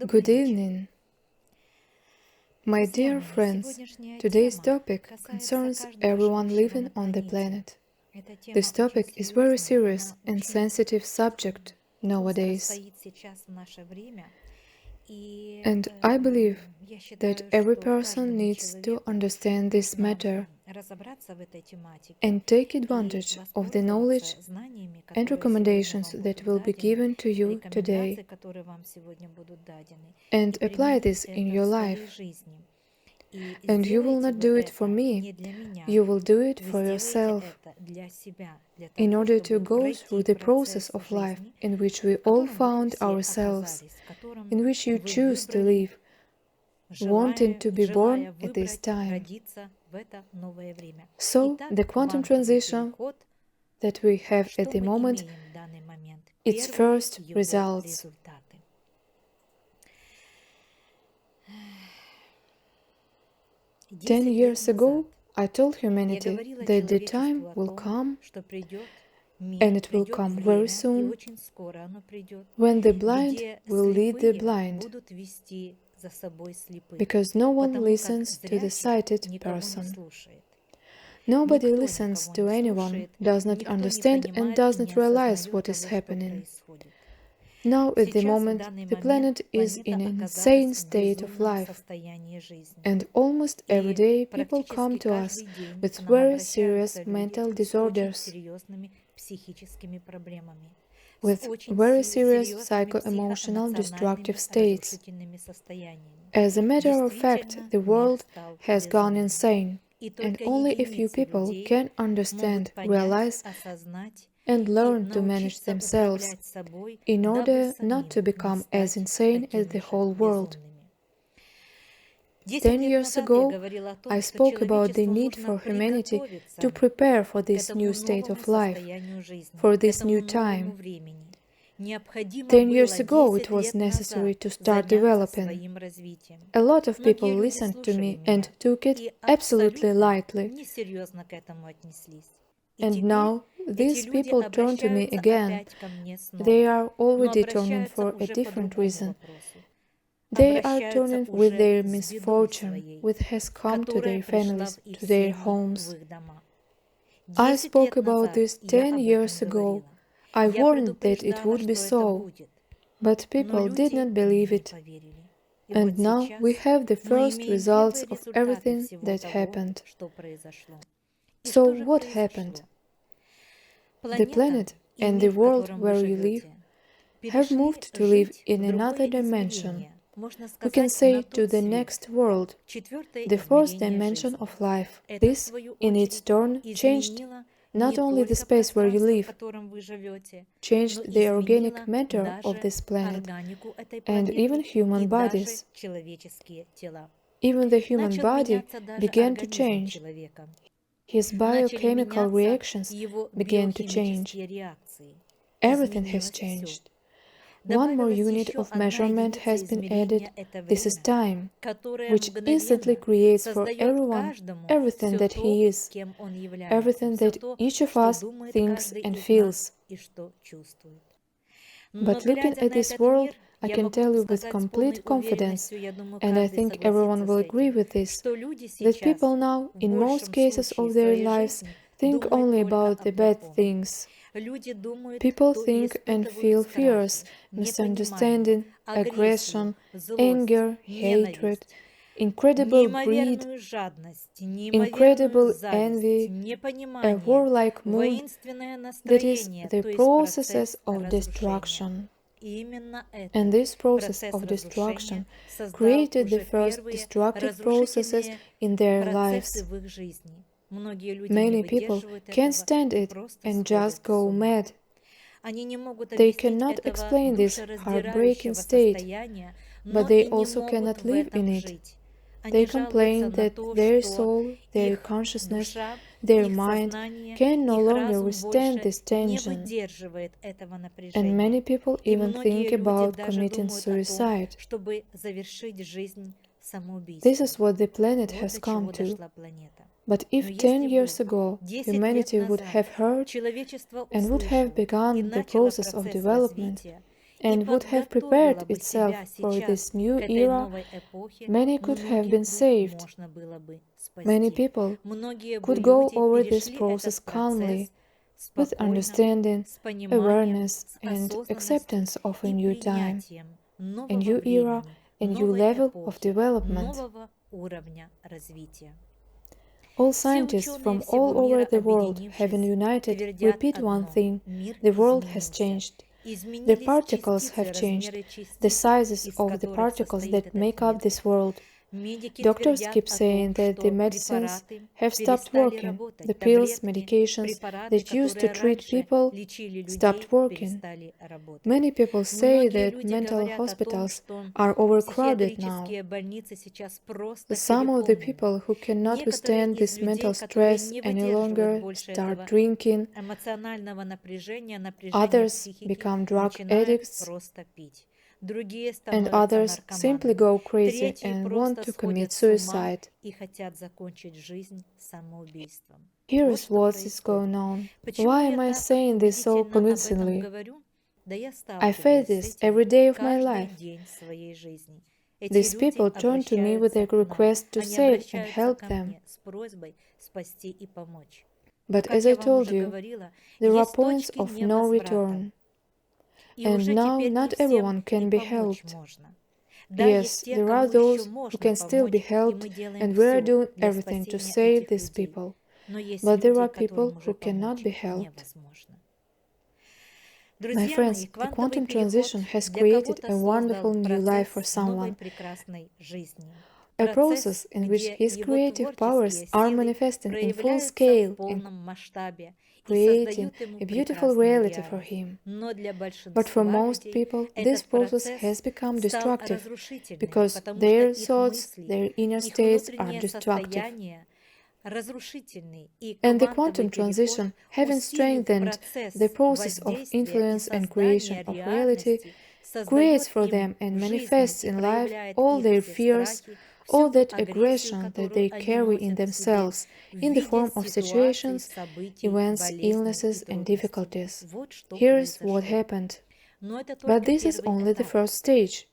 Good evening, my dear friends. Today's topic concerns everyone living on the planet. This topic is very serious and sensitive subject nowadays. And I believe that every person needs to understand this matter and take advantage of the knowledge and recommendations that will be given to you today and apply this in your life. And you will not do it for me, you will do it for yourself, in order to go through the process of life in which we all found ourselves, in which you choose to live, wanting to be born at this time. So, the quantum transition that we have at the moment, its first results. "10 years ago, I told humanity that the time will come, and it will come very soon, when the blind will lead the blind, because no one listens to the sighted person. Nobody listens to anyone, does not understand and does not realize what is happening. Now, at the moment, the planet is in an insane state of life, and almost every day people come to us with very serious mental disorders, with very serious psycho-emotional destructive states. As a matter of fact, the world has gone insane, and only a few people can understand, realize, and learn to manage themselves in order not to become as insane as the whole world. 10 years ago, I spoke about the need for humanity to prepare for this new state of life, for this new time. 10 years ago, it was necessary to start developing. A lot of people listened to me and took it absolutely lightly. And now, these people turn to me again. They are already turning for a different reason. They are turning with their misfortune, which has come to their families, to their homes. I spoke about this 10 years ago. I warned that it would be so, but people did not believe it. And now we have the first results of everything that happened. So what happened? The planet and the world where you live have moved to live in another dimension. We can say to the next world, the fourth dimension of life. This, in its turn, changed not only the space where you live, changed the organic matter of this planet, and even human bodies. Even the human body began to change. His biochemical reactions began to change. Everything has changed. One more unit of measurement has been added. This is time, which instantly creates for everyone everything that he is, everything that each of us thinks and feels. But looking at this world, I can tell you with complete confidence, and I think everyone will agree with this, that people now, in most cases of their lives, think only about the bad things. People think and feel fears, misunderstanding, aggression, anger, hatred, incredible greed, incredible envy, a warlike mood, that is, the processes of destruction. And this process of destruction created the first destructive processes in their lives. Many people can't stand it and just go mad. They cannot explain this heartbreaking state, but they also cannot live in it. They complain that their soul, their consciousness, their mind can no longer withstand this tension. And many people even think about committing suicide. This is what the planet has come to. But if 10 years ago humanity would have heard and would have begun the process of development, and would have prepared itself for this new era, many could have been saved. Many people could go over this process calmly, with understanding, awareness, and acceptance of a new time, a new era, a new level of development. All scientists from all over the world, having united, repeat one thing: the world has changed. The particles have changed, the sizes of the particles that make up this world. Doctors keep saying that the medicines have stopped working. The pills, medications that used to treat people stopped working. Many people say that mental hospitals are overcrowded now. Some of the people who cannot withstand this mental stress any longer start drinking. Others become drug addicts, and others simply go crazy and want to commit suicide. Here is what is going on. Why am I saying this so convincingly? I face this every day of my life. These people turn to me with a request to save and help them. But as I told you, there are points of no return. And now not everyone can be helped. Yes, there are those who can still be helped, and we are doing everything to save these people. But there are people who cannot be helped. My friends, the quantum transition has created a wonderful new life for someone, a process in which his creative powers are manifesting in full scale and creating a beautiful reality for him. But for most people, this process has become destructive because their thoughts, their inner states are destructive. And the quantum transition, having strengthened the process of influence and creation of reality, creates for them and manifests in life all their fears, all that aggression that they carry in themselves in the form of situations, events, illnesses, and difficulties. Here's what happened. But this is only the first stage.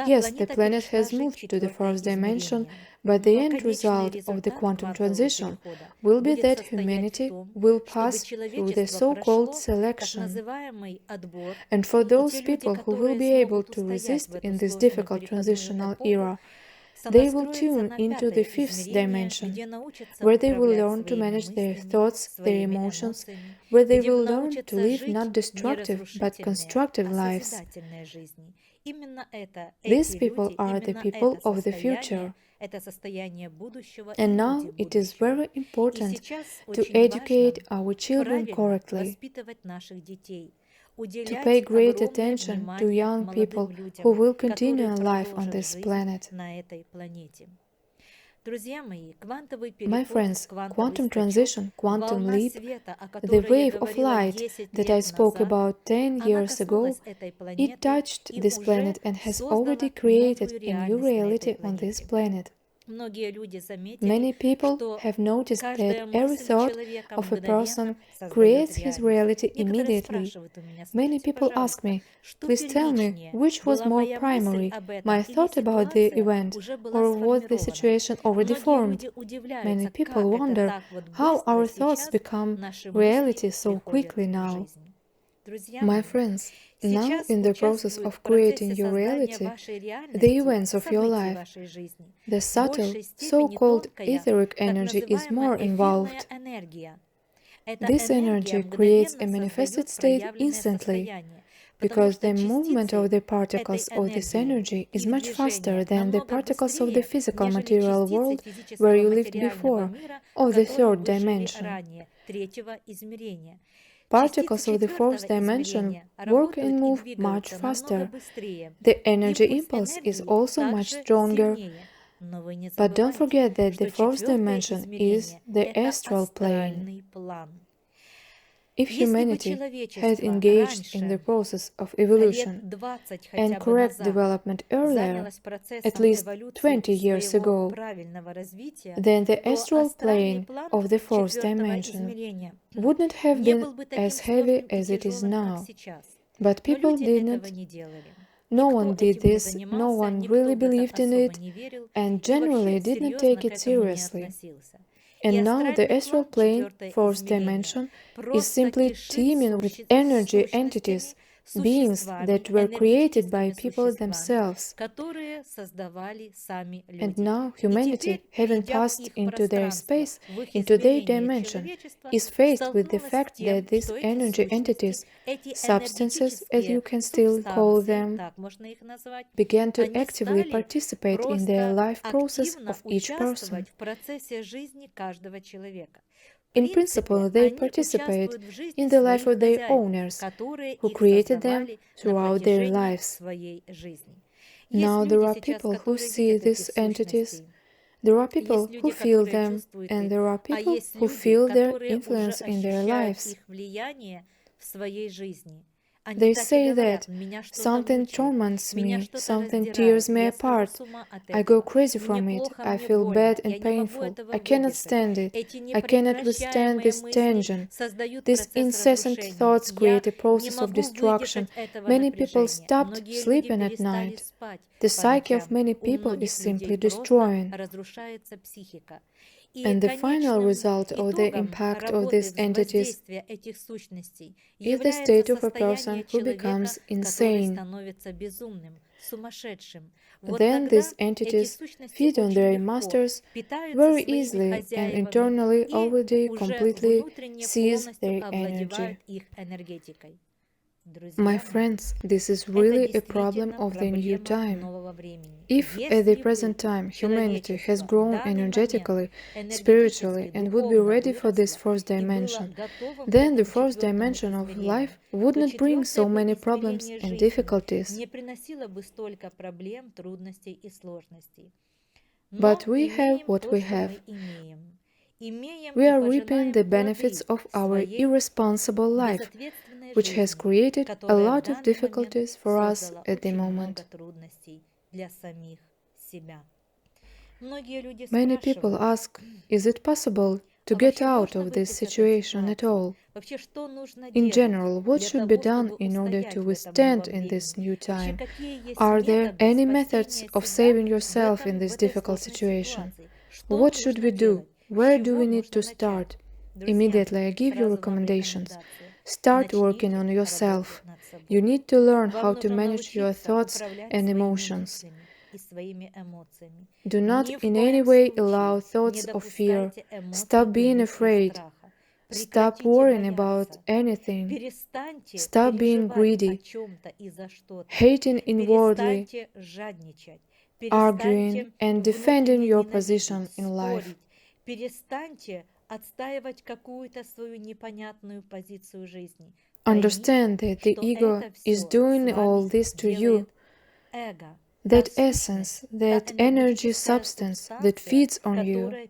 Yes, the planet has moved to the fourth dimension, but the end result of the quantum transition will be that humanity will pass through the so-called selection. And for those people who will be able to resist in this difficult transitional era, they will tune into the fifth dimension, where they will learn to manage their thoughts, their emotions, where they will learn to live not destructive but constructive lives. These people are the people of the future. And now it is very important to educate our children correctly, to pay great attention to young people who will continue life on this planet. My friends, quantum transition, quantum leap, the wave of light that I spoke about 10 years ago, it touched this planet and has already created a new reality on this planet. Many people have noticed that every thought of a person creates his reality immediately. Many people ask me, please tell me which was more primary, my thought about the event or was the situation already formed. Many people wonder how our thoughts become reality so quickly now. My friends, now in the process of creating your reality, the events of your life, the subtle, so-called etheric energy is more involved. This energy creates a manifested state instantly, because the movement of the particles of this energy is much faster than the particles of the physical material world where you lived before, or the third dimension. Particles of the fourth dimension work and move much faster. The energy impulse is also much stronger. But don't forget that the fourth dimension is the astral plane. If humanity had engaged in the process of evolution and correct development earlier, at least 20 years ago, then the astral plane of the fourth dimension would not have been as heavy as it is now. But people didn't. No one did this, no one really believed in it, and generally did not take it seriously. And now the astral plane, fourth dimension, is simply teeming with energy entities, beings that were created by people themselves. And now humanity, having passed into their space, into their dimension, is faced with the fact that these energy entities, substances as you can still call them, began to actively participate in the life process of each person. In principle, they participate in the life of their owners, who created them throughout their lives. Now there are people who see these entities, there are people who feel them, and there are people who feel their influence in their lives. They say that something torments me, something tears me apart. I go crazy from it, I feel bad and painful, I cannot stand it, I cannot withstand this tension. These incessant thoughts create a process of destruction. Many people stopped sleeping at night. The psyche of many people is simply destroying. And the final result of the impact of these entities is the state of a person who becomes insane. Then these entities feed on their masters very easily and internally already completely seize their energy. My friends, this is really a problem of the new time. If at the present time humanity has grown energetically, spiritually, and would be ready for this fourth dimension, then the fourth dimension of life would not bring so many problems and difficulties. But we have what we have. We are reaping the benefits of our irresponsible life, which has created a lot of difficulties for us at the moment. Many people ask, is it possible to get out of this situation at all? In general, what should be done in order to withstand in this new time? Are there any methods of saving yourself in this difficult situation? What should we do? Where do we need to start? Immediately I give you recommendations. Start working on yourself. You need to learn how to manage your thoughts and emotions. Do not in any way allow thoughts of fear. Stop being afraid. Stop worrying about anything. Stop being greedy, hating inwardly, arguing and defending your position in life. Understand that the ego is doing all this to you. That essence, that energy substance that feeds on you,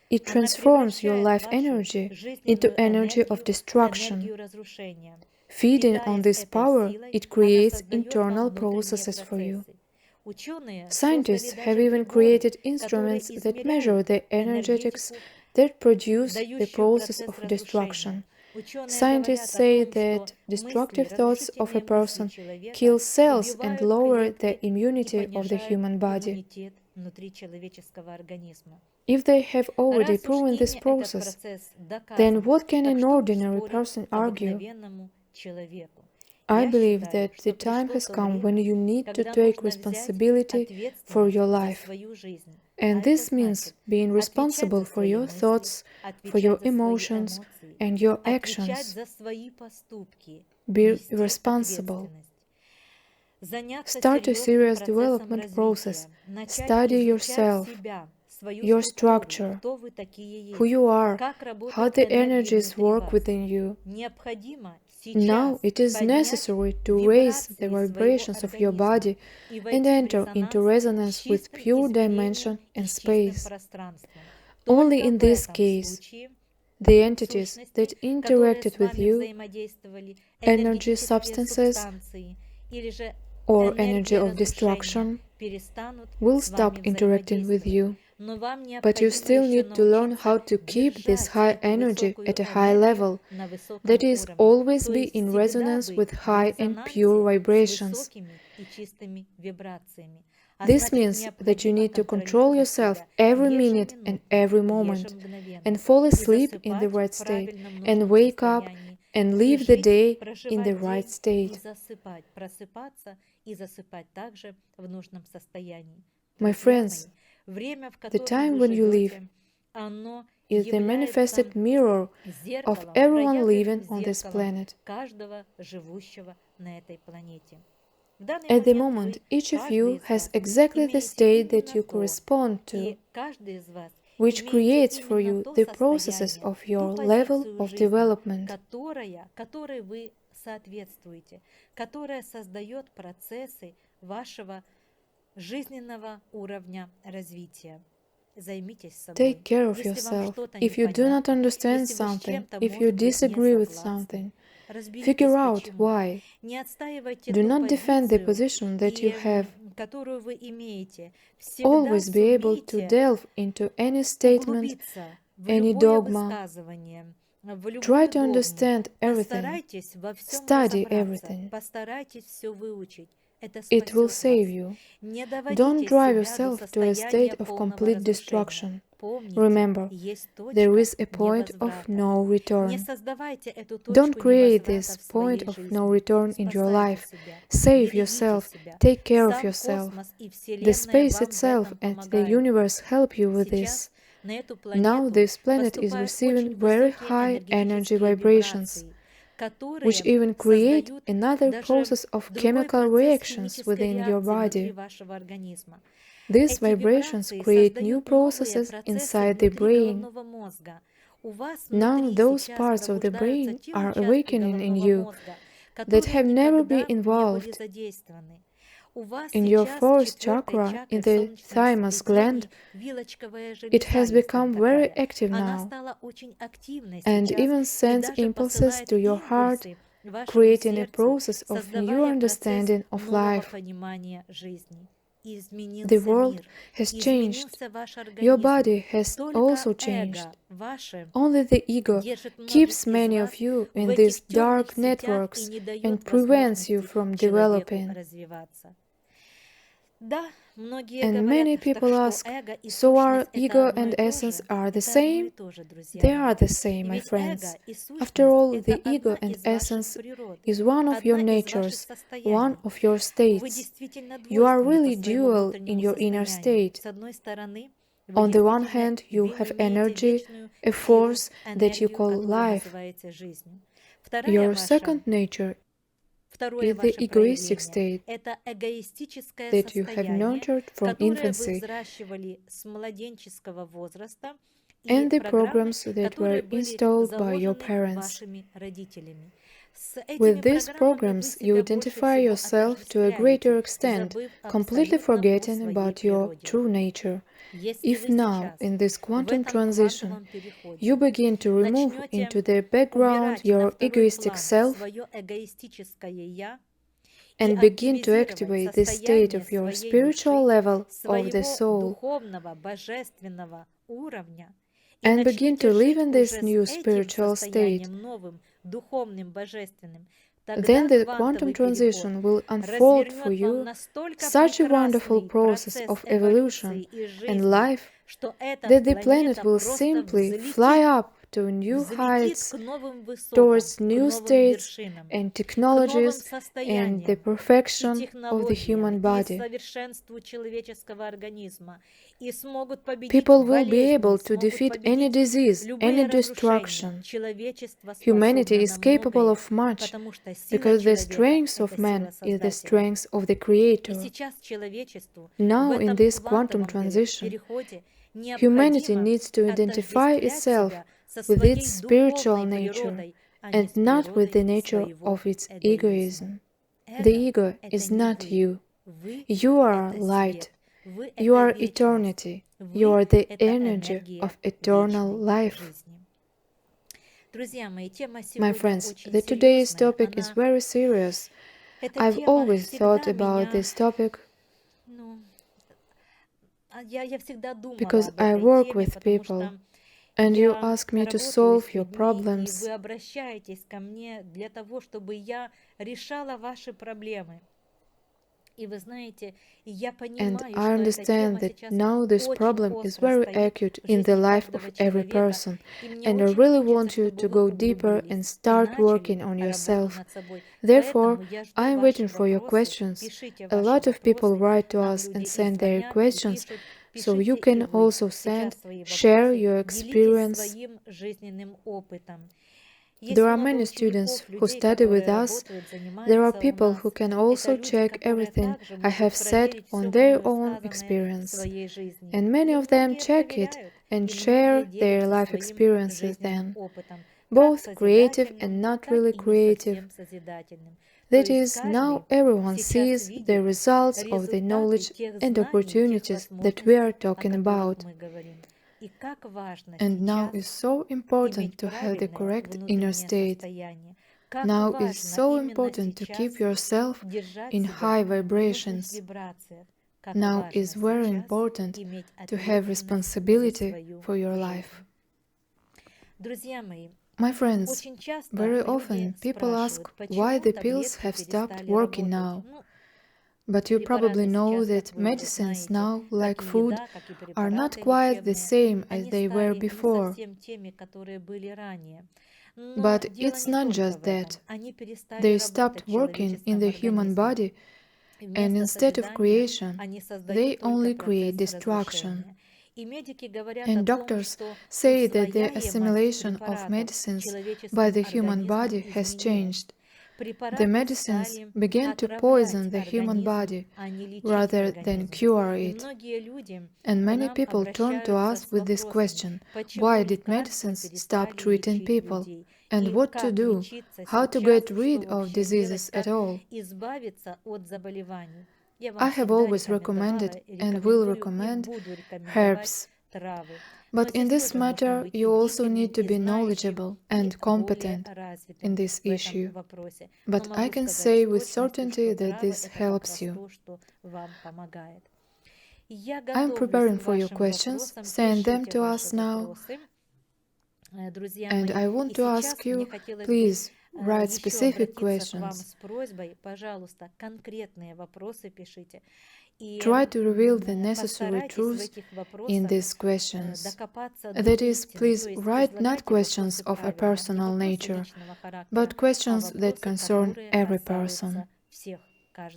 it transforms your life energy into energy of destruction. Feeding on this power, it creates internal processes for you. Scientists have even created instruments that measure the energetics that produce the process of destruction. Scientists say that destructive thoughts of a person kill cells and lower the immunity of the human body. If they have already proven this process, then what can an ordinary person argue? I believe that the time has come when you need to take responsibility for your life. And this means being responsible for your thoughts, for your emotions, and your actions. Be responsible. Start a serious development process. Study yourself, your structure, who you are, how the energies work within you. Now it is necessary to raise the vibrations of your body and enter into resonance with pure dimension and space. Only in this case, the entities that interacted with you, energy substances, or energy of destruction will stop interacting with you. But you still need to learn how to keep this high energy at a high level, that is, always be in resonance with high and pure vibrations. This means that you need to control yourself every minute and every moment, and fall asleep in the right state, and wake up and live the day in the right state. My friends, the time when you live is the manifested mirror of everyone living on this planet. At the moment, each of you has exactly the state that you correspond to, which creates for you the processes of your level of development. Take care of yourself. If you do not understand something, if you disagree with something, figure out why. Do not defend the position that you have. Always be able to delve into any statement, any dogma. Try to understand everything. Study everything. It will save you. Don't drive yourself to a state of complete destruction. Remember, there is a point of no return. Don't create this point of no return in your life. Save yourself. Take care of yourself. The space itself and the universe help you with this. Now this planet is receiving very high energy vibrations, which even create another process of chemical reactions within your body. These vibrations create new processes inside the brain. Now those parts of the brain are awakening in you that have never been involved. In your fourth chakra, in the thymus gland, it has become very active now, and even sends impulses to your heart, creating a process of new understanding of life. The world has changed. Your body has also changed. Only the ego keeps many of you in these dark networks and prevents you from developing. And many people ask, so our ego and essence are the same? They are the same, my friends. After all, the ego and essence is one of your natures, one of your states. You are really dual in your inner state. On the one hand, you have energy, a force that you call life. Your second nature is the egoistic state that you have nurtured from infancy, and the programs that were installed by your parents. With these programs, you identify yourself to a greater extent, completely forgetting about your true nature. If now, in this quantum transition, you begin to remove into the background your egoistic self and begin to activate the state of your spiritual level of the soul, and begin to live in this new spiritual state, then the quantum transition will unfold for you such a wonderful process of evolution and life that the planet will simply fly up to new heights, towards new states and technologies and the perfection of the human body. People will be able to defeat any disease, any destruction. Humanity is capable of much, because the strength of man is the strength of the Creator. Now, in this quantum transition, humanity needs to identify itself with its spiritual nature and not with the nature of its egoism. The ego is not you. You are light. You are eternity. You are the energy of eternal life. My friends, today's topic is very serious, I've always thought about this topic because I work with people, and you ask me to solve your problems. And I understand that now this problem is very acute in the life of every person, and I really want you to go deeper and start working on yourself. Therefore, I am waiting for your questions. A lot of people write to us and send their questions, so you can also share your experience. There are many students who study with us. There are people who can also check everything I have said on their own experience. And many of them check it and share their life experiences then, both creative and not really creative. That is, now everyone sees the results of the knowledge and opportunities that we are talking about. And now is so important to have the correct inner state. Now is so important to keep yourself in high vibrations. Now is very important to have responsibility for your life. My friends, very often people ask why the pills have stopped working now. But you probably know that medicines now, like food, are not quite the same as they were before. But it's not just that. They stopped working in the human body, and instead of creation, they only create destruction. And doctors say that the assimilation of medicines by the human body has changed. The medicines began to poison the human body rather than cure it. And many people turn to us with this question: why did medicines stop treating people? And what to do? How to get rid of diseases at all? I have always recommended and will recommend herbs. But in this matter, you also need to be knowledgeable and competent in this issue. But I can say with certainty that this helps you. I am preparing for your questions, send them to us now. And I want to ask you, please write specific questions. Try to reveal the necessary truths in these questions. That is, please write not questions of a personal nature, but questions that concern every person.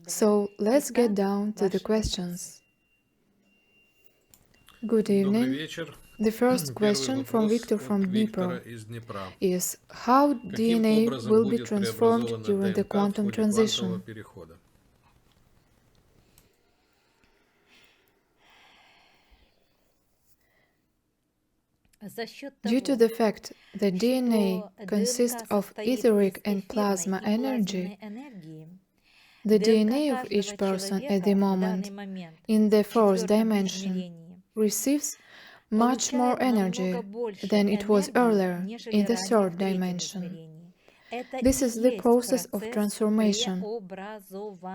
So let's get down to the questions. Good evening. The first question from Victor from Dnipro is: how DNA will be transformed during the quantum transition? Due to the fact that DNA consists of etheric and plasma energy, the DNA of each person at the moment in the fourth dimension receives much more energy than it was earlier in the third dimension. This is the process of transformation,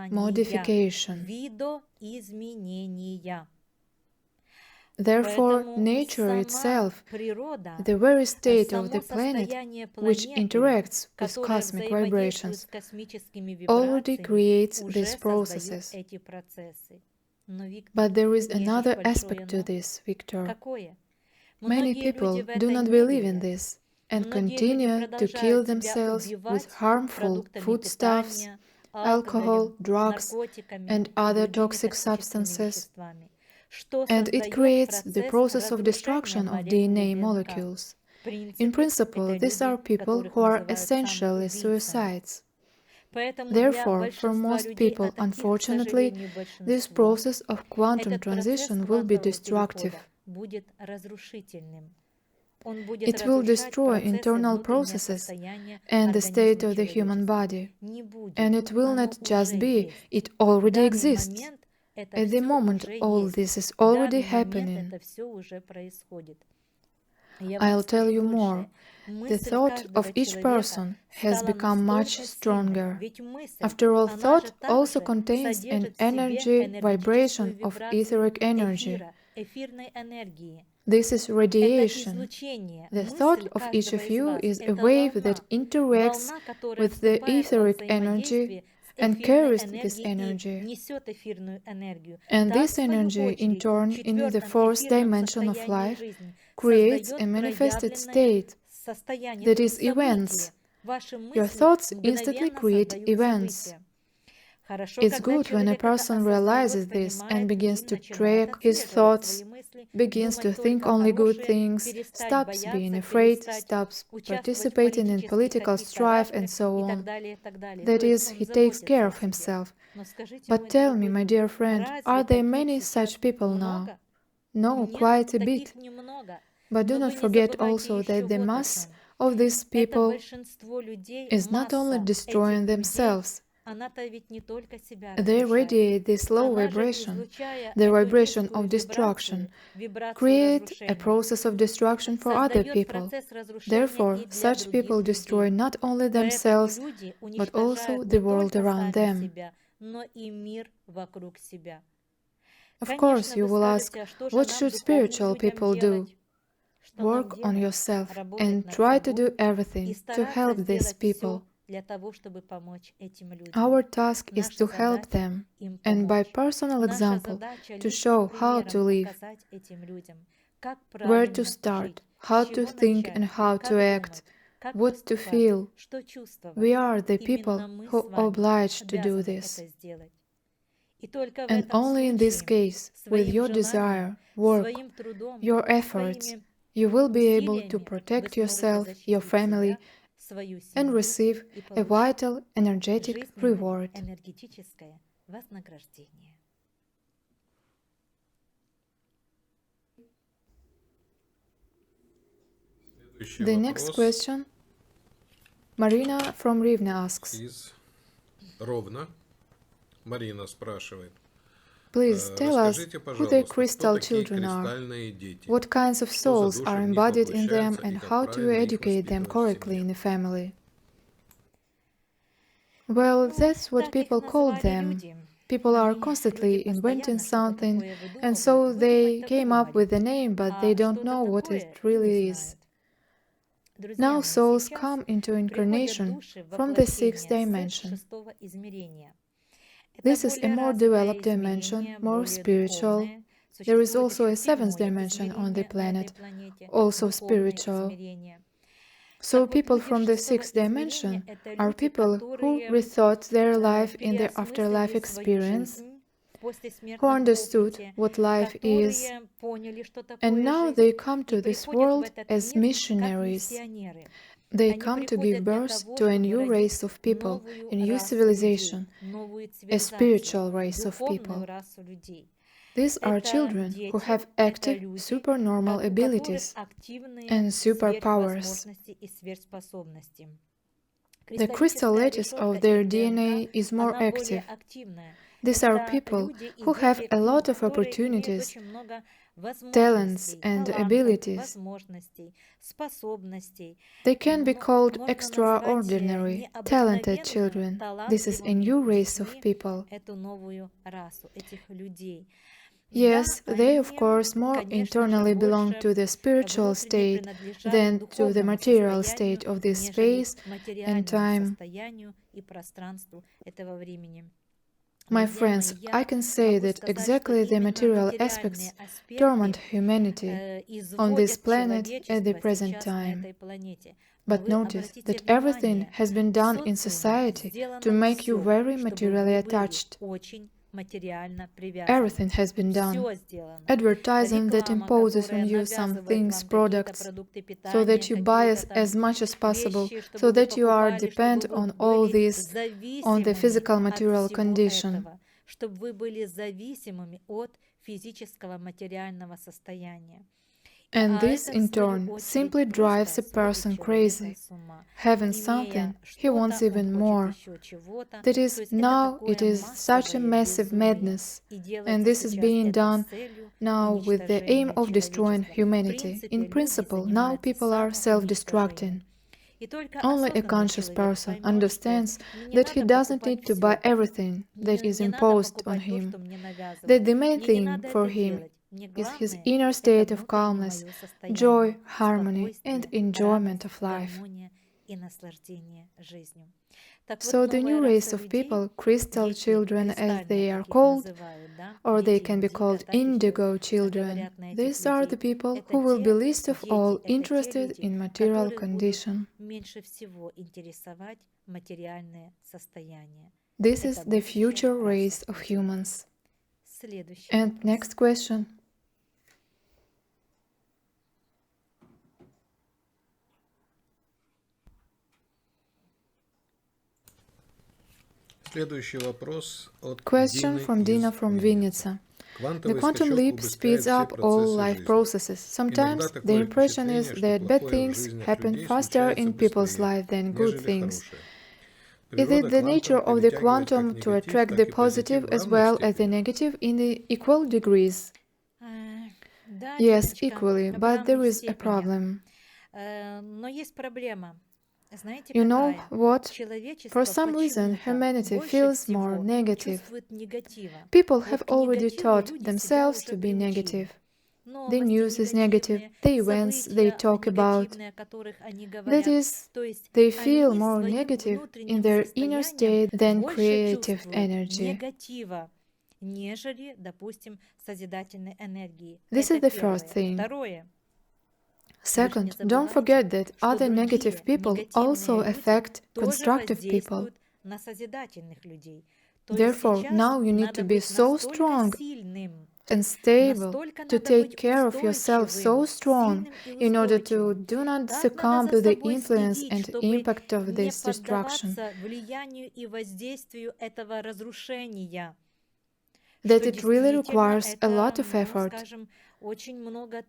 modification. Therefore, nature itself, the very state of the planet, which interacts with cosmic vibrations, already creates these processes. But there is another aspect to this, Victor. Many people do not believe in this and continue to kill themselves with harmful foodstuffs, alcohol, drugs, and other toxic substances. And it creates the process of destruction of DNA molecules. In principle, these are people who are essentially suicides. Therefore, for most people, unfortunately, this process of quantum transition will be destructive. It will destroy internal processes and the state of the human body. And it will not just be, it already exists. At the moment, all this is already happening. I'll tell you more. the thought of each person has become much stronger. After all, thought also contains an energy, vibration of etheric energy. This is radiation. The thought of each of you is a wave that interacts with the etheric energy and carries this energy. And this energy, in turn, in the fourth dimension of life, creates a manifested state, that is, events. Your thoughts instantly create events. It's good when a person realizes this and begins to track his thoughts, begins to think only good things, stops being afraid, stops participating in political strife, and so on. That is, he takes care of himself. But tell me, my dear friend, are there many such people now? No, quite a bit. But do not forget also that the mass of these people is not only destroying themselves. They radiate this low vibration, the vibration of destruction, create a process of destruction for other people. Therefore, such people destroy not only themselves, but also the world around them. Of course, you will ask, what should spiritual people do? Work on yourself and try to do everything to help these people. Our task is to help them, and by personal example, to show how to live, where to start, how to think and how to act, what to feel. We are the people who are obliged to do this. And only in this case, with your desire, work, your efforts, you will be able to protect yourself, your family, and receive a vital, energetic reward. The next question, Marina from Rivne asks. Марина спрашивает. Please tell us who the crystal children are, what kinds of souls are embodied in them, and how to educate them correctly in the family. Well, that's what people call them. People are constantly inventing something, and so they came up with the name, but they don't know what it really is. Now souls come into incarnation from the sixth dimension. This is a more developed dimension, more spiritual. There is also a seventh dimension on the planet, also spiritual. So people from the sixth dimension are people who rethought their life in their afterlife experience, who understood what life is, and now they come to this world as missionaries. They come to give birth to a new race of people, a new civilization, a spiritual race of people. These are children who have active, supernormal abilities and superpowers. The crystal lattice of their DNA is more active. These are people who have a lot of opportunities, talents and abilities. They can be called extraordinary, talented children. This is a new race of people. Yes, they of course more internally belong to the spiritual state than to the material state of this space and time. My friends, I can say that exactly the material aspects torment humanity on this planet at the present time. But notice that everything has been done in society to make you very materially attached. Everything has been done. Advertising that imposes on you some things, products, so that you buy as much as possible, so that you are dependent on all this, on the physical material condition. And this, in turn, simply drives a person crazy. Having something, he wants even more. That is, now it is such a massive madness, and this is being done now with the aim of destroying humanity. In principle, now people are self-destructing. Only a conscious person understands that he doesn't need to buy everything that is imposed on him, that the main thing for him is his inner state of calmness, joy, harmony, and enjoyment of life. So the new race of people, crystal children as they are called, or they can be called indigo children, these are the people who will be least of all interested in material condition. This is the future race of humans. And next question. Следующий вопрос от Question from Dina from Vinnytsia. The quantum leap speeds up all life processes. Sometimes the impression is that bad things happen faster in people's lives than good things. Is it the nature of the quantum to attract the positive as well as the negative in the equal degrees? Yes, equally, but there is a problem. You know what? For some reason, humanity feels more negative. People have already taught themselves to be negative. The news is negative, the events they talk about. That is, they feel more negative in their inner state than creative energy. This is the first thing. Second, don't forget that other negative people also affect constructive people. Therefore, now you need to be so strong and stable, to take care of yourself so strong, in order to do not succumb to the influence and impact of this destruction. That it really requires a lot of effort,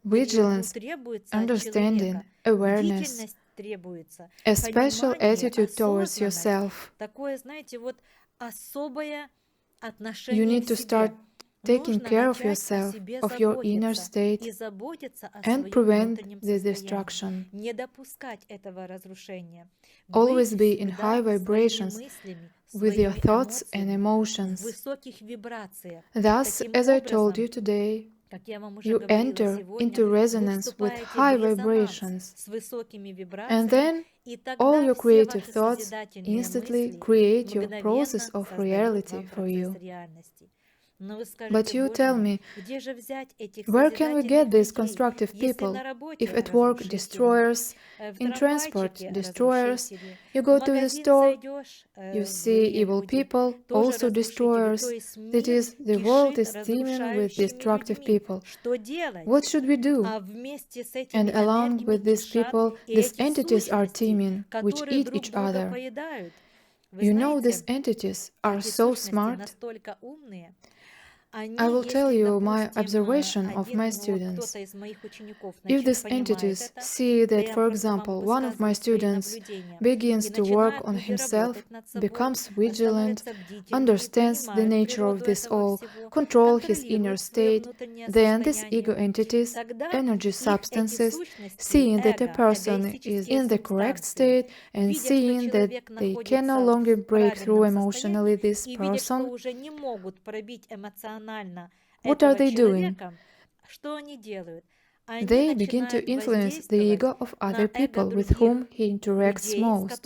vigilance, understanding, awareness, a special attitude towards yourself. You need to start taking care of yourself, of your inner state, and prevent the destruction. Always be in high vibrations with your thoughts and emotions. Thus, as I told you today, you enter into resonance with high vibrations, and then all your creative thoughts instantly create your process of reality for you. But you tell me, where can we get these constructive people? If at work, destroyers, in transport, destroyers, you go to the store, you see evil people, also destroyers. That is, the world is teeming with destructive people. What should we do? And along with these people, these entities are teeming, which eat each other. You know, these entities are so smart. I will tell you my observation of my students. If these entities see that, for example, one of my students begins to work on himself, becomes vigilant, understands the nature of this all, control his inner state, then these ego entities, energy substances, seeing that a person is in the correct state and seeing that they can no longer break through emotionally this person, what are they doing? They begin to influence the ego of other people with whom he interacts most.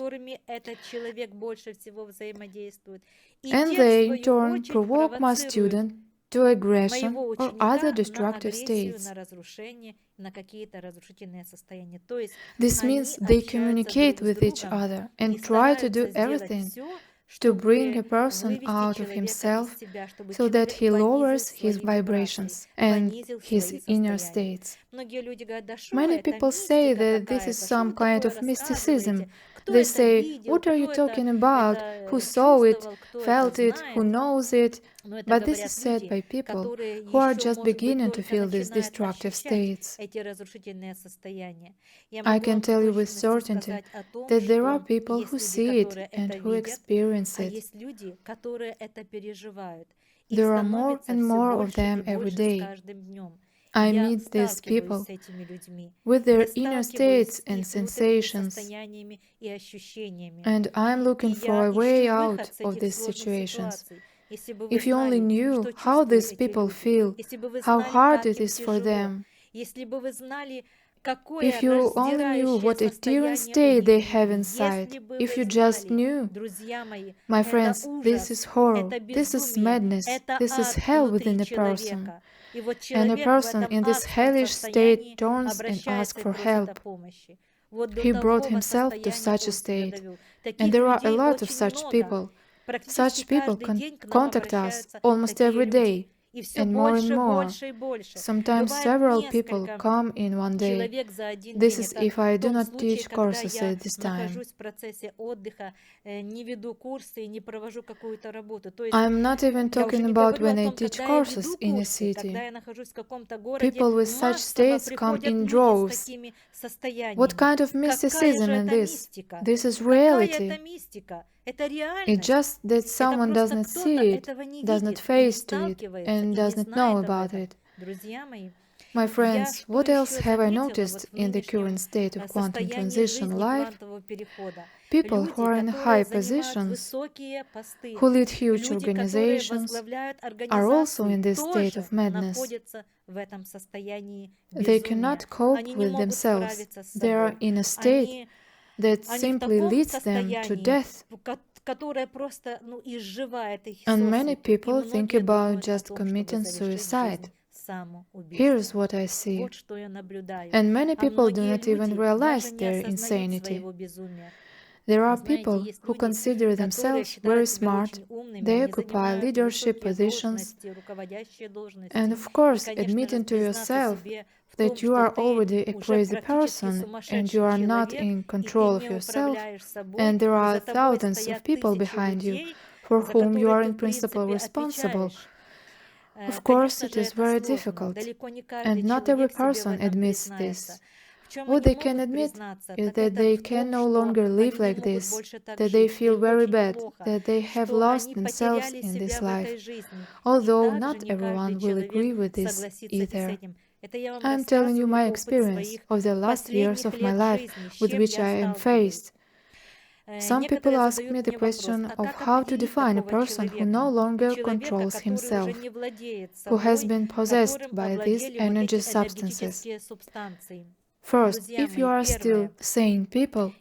And they, in turn, provoke my student to aggression or other destructive states. This means they communicate with each other and try to do everything to bring a person out of himself so that he lowers his vibrations and his inner states. Many people say that this is some kind of mysticism, They say, "What are you talking about? Who saw it, felt it, who knows it?" But this is said by people who are just beginning to feel these destructive states. I can tell you with certainty that there are people who see it and who experience it. There are more and more of them every day. I meet these people with their inner states and sensations, and I'm looking for a way out of these situations. If you only knew how these people feel, how hard it is for them, if you only knew what a tearing state they have inside, if you just knew. My friends, this is horror, this is madness, this is hell within a person. And a person in this hellish state turns and asks for help. He brought himself to such a state. And there are a lot of such people. Such people contact us almost every day, and more. Sometimes several people come in one day. This is if I do not teach courses at this time. I'm not even talking about when I teach courses in a city. People with such states come in droves. What kind of mysticism in this? This is reality. It's just that someone does not see it, does not face to it, and does not know about it. My friends, what else have I noticed in the current state of quantum transition life? People who are in high positions, who lead huge organizations, are also in this state of madness. They cannot cope with themselves. They are in a state that simply leads them to death. And many people think about just committing suicide. Here's what I see. And many people do not even realize their insanity. There are people who consider themselves very smart, they occupy leadership positions, and of course, admitting to yourself that you are already a crazy person and you are not in control of yourself, and there are thousands of people behind you for whom you are in principle responsible. Of course, it is very difficult, and not every person admits this. What they can admit is that they can no longer live like this, that they feel very bad, that they have lost themselves in this life, although not everyone will agree with this either. I am telling you my experience of the last years of my life with which I am faced. Some people ask me the question of how to define a person who no longer controls himself, who has been possessed by these energy substances. First, if you are still sane people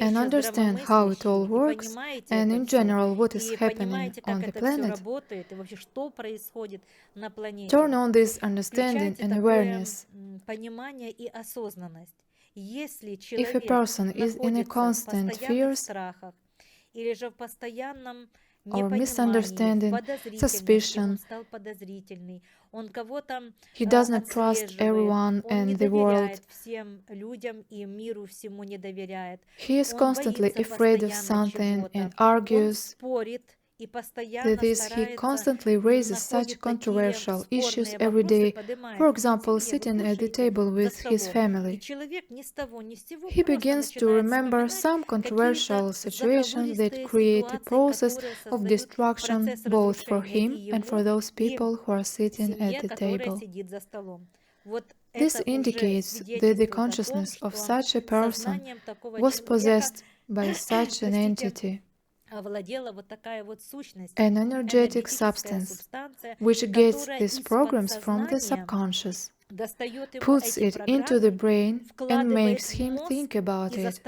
and understand how it all works and in general what is happening on the planet, turn on this understanding and awareness. If a person is in a constant fears or misunderstanding, suspicion, he does not trust everyone and the world. He is constantly afraid of something and argues. That is, he constantly raises such controversial issues every day, for example, sitting at the table with his family. He begins to remember some controversial situations that create a process of destruction both for him and for those people who are sitting at the table. This indicates that the consciousness of such a person was possessed by such an entity. An energetic substance, which gets these programs from the subconscious, puts it into the brain and makes him think about it.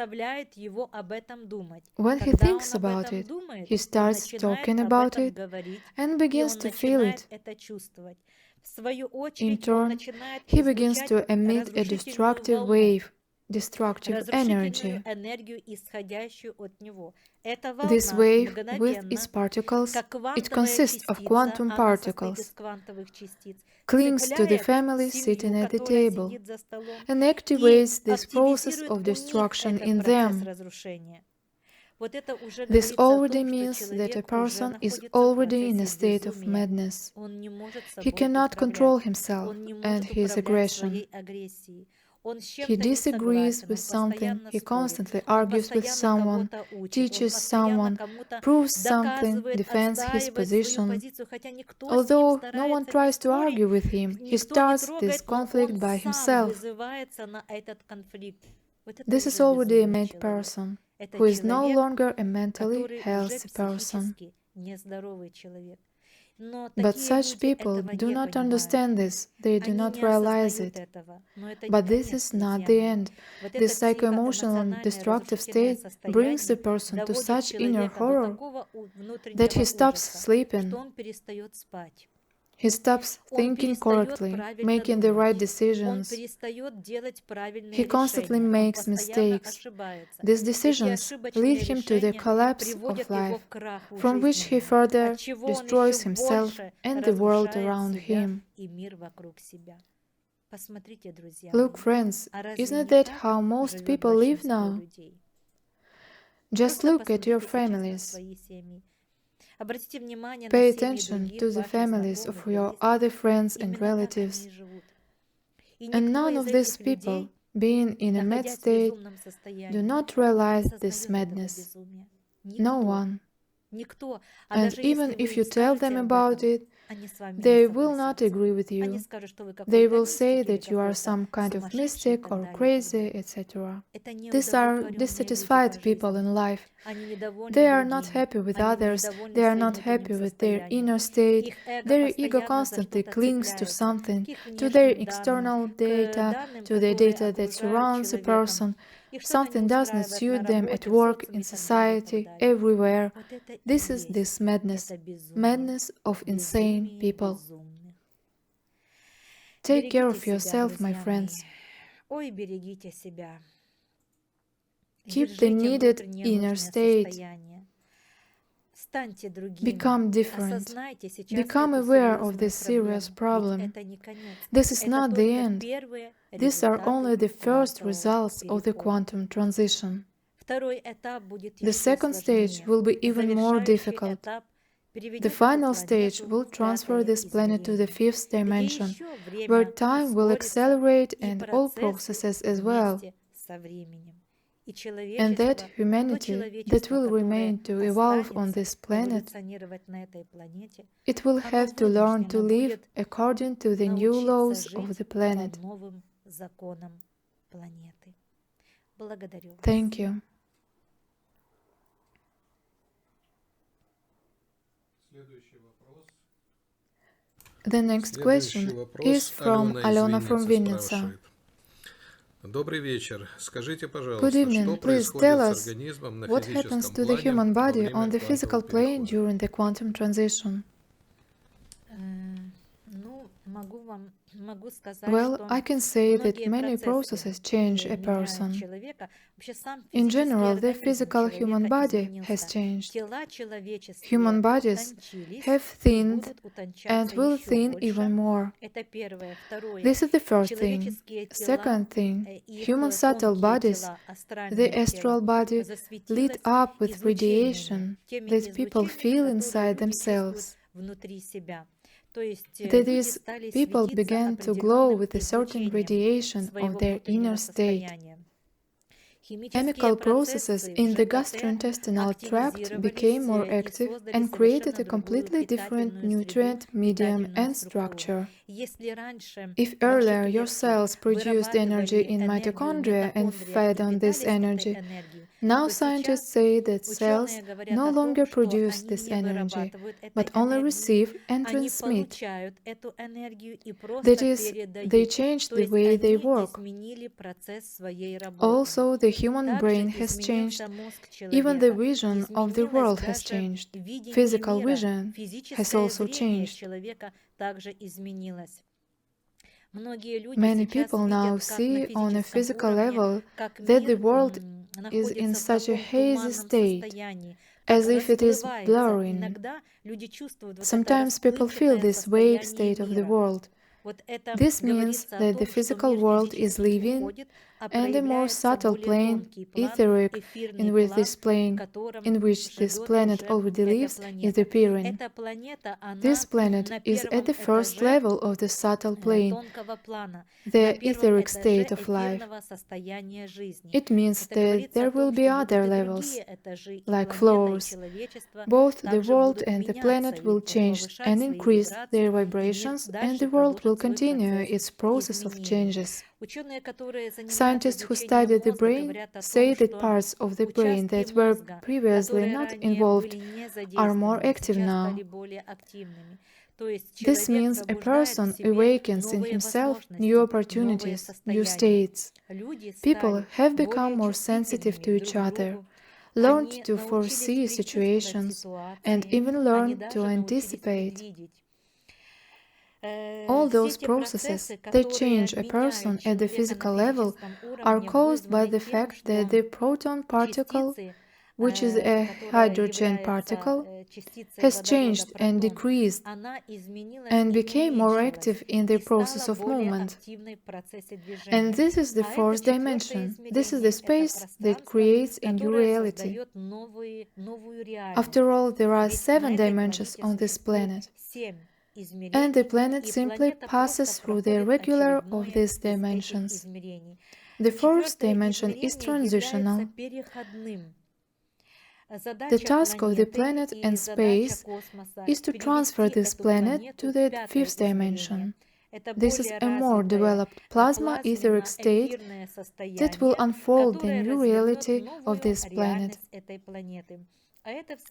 When he thinks about it, he starts talking about it and begins to feel it. In turn, he begins to emit a destructive wave, destructive energy. This wave, with its particles, it consists of quantum particles, clings to the family sitting at the table and activates this process of destruction in them. This already means that a person is already in a state of madness. He cannot control himself and his aggression. He disagrees with something, he constantly argues with someone, teaches someone, proves something, defends his position. Although no one tries to argue with him, he starts this conflict by himself. This is already a mad person, who is no longer a mentally healthy person. But such people do not understand this, they do not realize it. But this is not the end. This psycho-emotional destructive state brings the person to such inner horror that he stops sleeping. He stops thinking correctly, making the right decisions. He constantly makes mistakes. These decisions lead him to the collapse of life, from which he further destroys himself and the world around him. Look, friends, isn't that how most people live now? Just look at your families. Pay attention to the families of your other friends and relatives. And none of these people, being in a mad state, do not realize this madness. No one. And even if you tell them about it, they will not agree with you. They will say that you are some kind of mystic or crazy, etc. These are dissatisfied people in life. They are not happy with others, they are not happy with their inner state, their ego constantly clings to something, to their external data, to the data that surrounds a person. Something does not suit them at work, in society, everywhere. This is this madness, madness of insane people. Take care of yourself, my friends. Keep the needed inner state. Become different. Become aware of this serious problem. This is not the end. These are only the first results of the quantum transition. The second stage will be even more difficult. The final stage will transfer this planet to the fifth dimension, where time will accelerate and all processes as well. And that humanity that will remain to evolve on this planet, it will have to learn to live according to the new laws of the planet. Thank you. The next question is from Alena from Vinnytsia. Good evening. Please tell us what happens to the human body on the physical plane during the quantum transition. Well, I can say that many processes change a person. In general, the physical human body has changed. Human bodies have thinned and will thin even more. This is the first thing. Second thing, human subtle bodies, the astral body, lit up with radiation that people feel inside themselves. That is, people began to glow with a certain radiation of their inner state. Chemical processes in the gastrointestinal tract became more active and created a completely different nutrient, medium, and structure. If earlier your cells produced energy in mitochondria and fed on this energy, now scientists say that cells no longer produce this energy, but only receive and transmit. That is, they change the way they work. Also, the human brain has changed. Even the vision of the world has changed. Physical vision has also changed. Many people now see on a physical level that the world is in such a hazy state, as if it is blurring. Sometimes people feel this vague state of the world. This means that the physical world is living, and a more subtle plane, etheric, in which this planet already lives, is appearing. This planet is at the first level of the subtle plane, the etheric state of life. It means that there will be other levels, like floors. Both the world and the planet will change and increase their vibrations, and the world will continue its process of changes. Scientists who study the brain say that parts of the brain that were previously not involved are more active now. This means a person awakens in himself new opportunities, new states. People have become more sensitive to each other, learned to foresee situations, and even learned to anticipate. All those processes that change a person at the physical level are caused by the fact that the proton particle, which is a hydrogen particle, has changed and decreased and became more active in the process of movement. And this is the fourth dimension. This is the space that creates a new reality. After all, there are 7 dimensions on this planet. And the planet simply passes through the regular of these dimensions. The fourth dimension is transitional. The task of the planet and space is to transfer this planet to the fifth dimension. This is a more developed plasma etheric state that will unfold the new reality of this planet.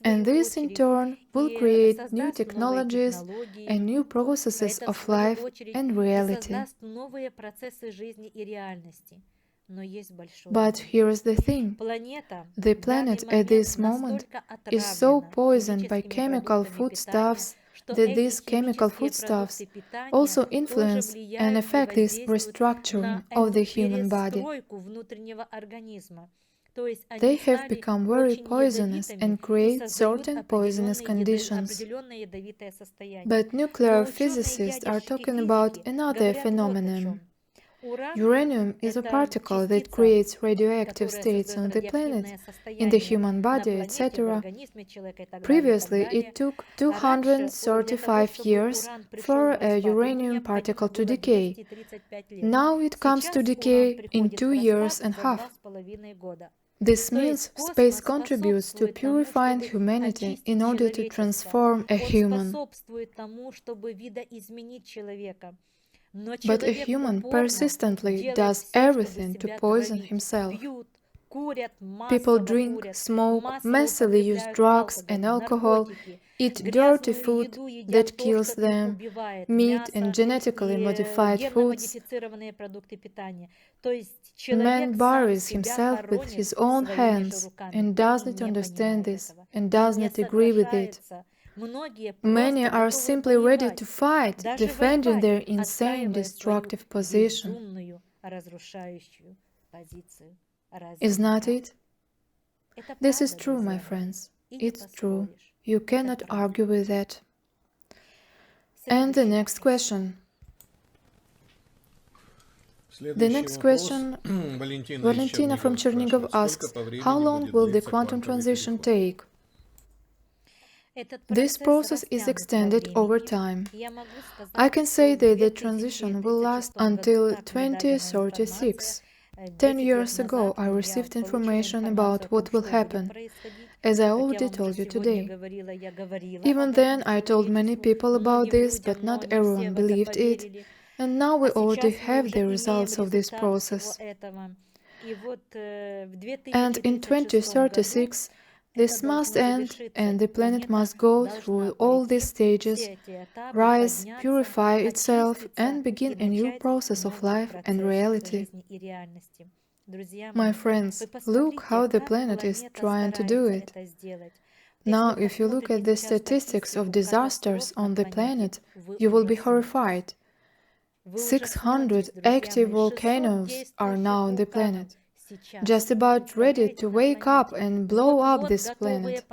And this, in turn, will create new technologies and new processes of life and reality. But here is the thing. The planet at this moment is so poisoned by chemical foodstuffs that these chemical foodstuffs also influence and affect this restructuring of the human body. They have become very poisonous and create certain poisonous conditions. But nuclear physicists are talking about another phenomenon. Uranium is a particle that creates radioactive states on the planet, in the human body, etc. Previously, it took 235 years for a uranium particle to decay. Now it comes to decay in 2 years and a half. This means space contributes to purifying humanity in order to transform a human. But a human persistently does everything to poison himself. People drink, smoke, massively use drugs and alcohol, eat dirty food that kills them, meat and genetically modified foods. Man buries himself with his own hands and does not understand this and does not agree with it. Many are simply ready to fight, defending their insane, destructive position. Is not it? This is true, my friends. It's true. You cannot argue with that. And the next question. The next question, Valentina from Chernigov asks, how long will the quantum transition take? This process is extended over time. I can say that the transition will last until 2036. 10 years ago, I received information about what will happen, as I already told you today. Even then, I told many people about this, but not everyone believed it, and now we already have the results of this process. And in 2036, this must end, and the planet must go through all these stages, rise, purify itself, and begin a new process of life and reality. My friends, look how the planet is trying to do it. Now, if you look at the statistics of disasters on the planet, you will be horrified. 600 active volcanoes are now on the planet, just about ready to wake up and blow up this planet.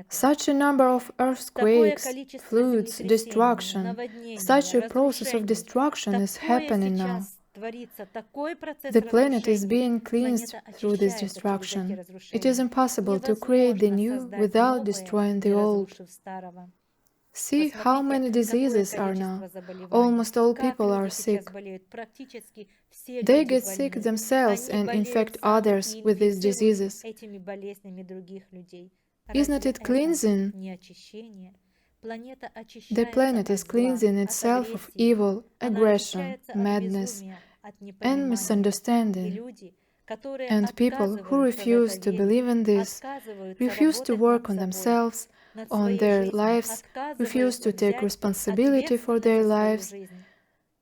Such a number of earthquakes, floods, destruction, such a process of destruction is happening now. The planet is being cleansed through this destruction. It is impossible to create the new without destroying the old. See how many diseases are now. Almost all people are sick. They get sick themselves and infect others with these diseases. Isn't it cleansing? The planet is cleansing itself of evil, aggression, madness, and misunderstanding. And people who refuse to believe in this, refuse to work on themselves, on their lives, refuse to take responsibility for their lives,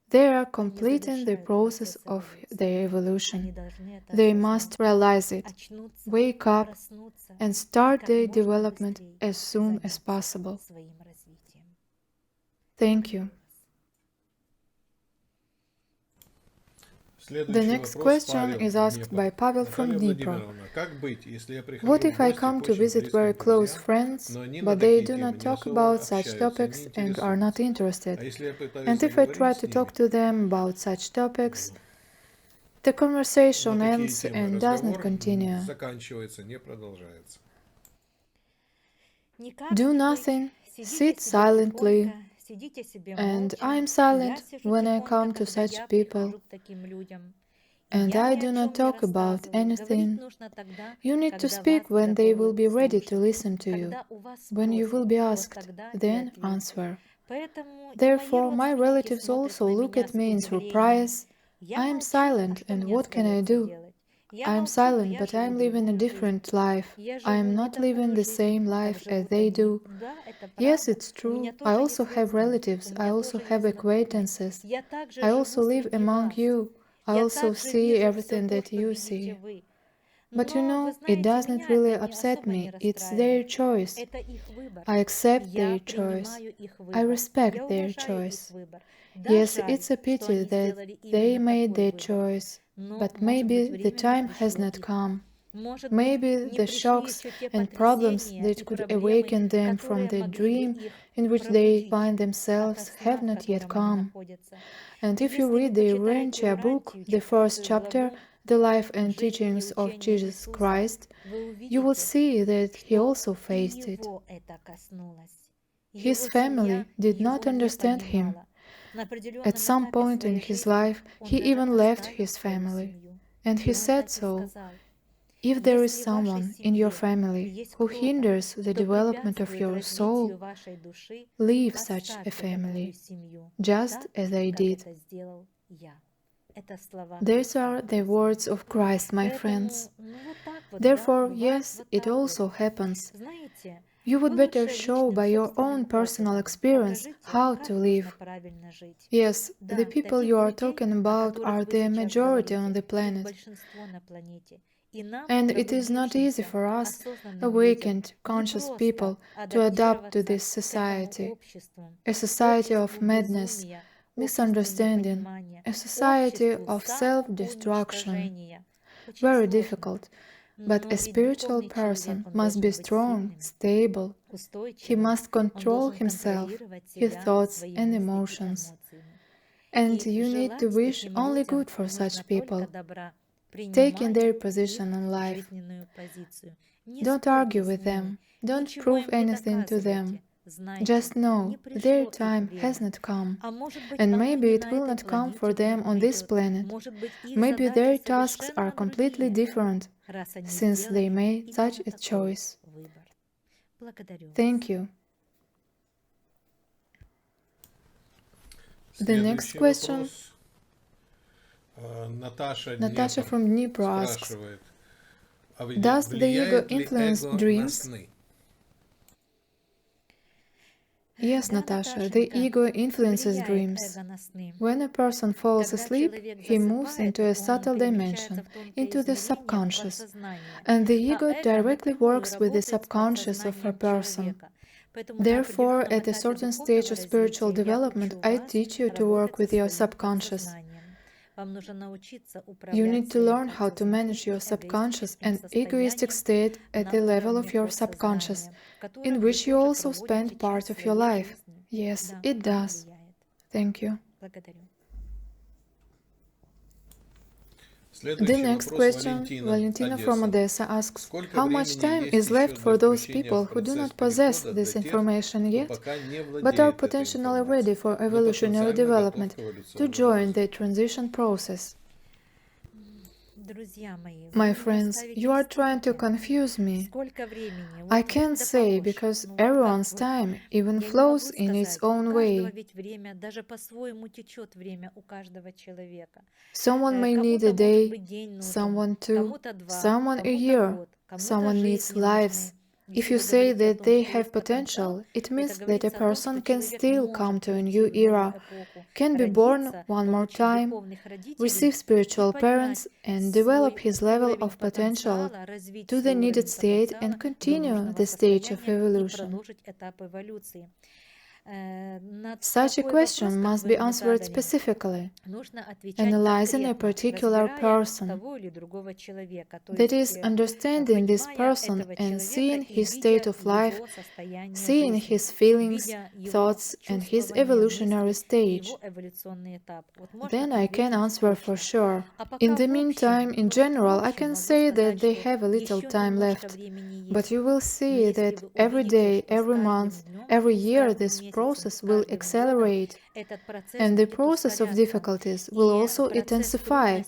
they are completing the process of their evolution. They must realize it, wake up, and start their development as soon as possible. Thank you. The next question is asked by Pavel from Dnipro. What if I come to visit very close friends, but they do not talk about such topics and are not interested? And if I try to talk to them about such topics, the conversation ends and does not continue. Do nothing, sit silently, and I am silent when I come to such people, and I do not talk about anything. You need to speak when they will be ready to listen to you. When you will be asked, then answer. Therefore, my relatives also look at me in surprise. I am silent, and what can I do? I am silent, but I am living a different life. I am not living the same life as they do. Yes, it's true. I also have relatives. I also have acquaintances. I also live among you. I also see everything that you see. But you know, it doesn't really upset me. It's their choice. I accept their choice. I respect their choice. Yes, it's a pity that they made their choice, but maybe the time has not come. Maybe the shocks and problems that could awaken them from the dream in which they find themselves have not yet come. And if you read the Urantia book, the first chapter, The Life and Teachings of Jesus Christ, you will see that he also faced it. His family did not understand him. At some point in his life, he even left his family. And he said so. If there is someone in your family who hinders the development of your soul, leave such a family, just as I did. These are the words of Christ, my friends. Therefore, yes, it also happens. You would better show by your own personal experience how to live. Yes, the people you are talking about are the majority on the planet. And it is not easy for us, awakened, conscious people, to adapt to this society. A society of madness, misunderstanding, a society of self-destruction. Very difficult. But a spiritual person must be strong, stable. He must control himself, his thoughts and emotions. And you need to wish only good for such people, taking their position in life. Don't argue with them, don't prove anything to them. Just know their time has not come, and maybe it will not come for them on this planet. Maybe their tasks are completely different, since they made such a choice. Thank you. The next question, Natasha from Dnipro asks, does the ego influence dreams? Yes, Natasha, the ego influences dreams. When a person falls asleep, he moves into a subtle dimension, into the subconscious, and the ego directly works with the subconscious of a person. Therefore, at a certain stage of spiritual development, I teach you to work with your subconscious. You need to learn how to manage your subconscious and egoistic state at the level of your subconscious, in which you also spend part of your life. Yes, it does. Thank you. The next question, Valentina from Odessa asks, how much time is left for those people who do not possess this information yet, but are potentially ready for evolutionary development to join the transition process? My friends, you are trying to confuse me. I can't say because everyone's time even flows in its own way. Someone may need a day, someone two, someone a year, someone needs lives. If you say that they have potential, it means that a person can still come to a new era, can be born one more time, receive spiritual parents, and develop his level of potential to the needed state and continue the stage of evolution. Such a question must be answered specifically, analyzing a particular person. That is, understanding this person and seeing his state of life, seeing his feelings, thoughts, and his evolutionary stage. Then I can answer for sure. In the meantime, in general, I can say that they have a little time left. But you will see that every day, every month, every year this process will accelerate, and the process of difficulties will also intensify.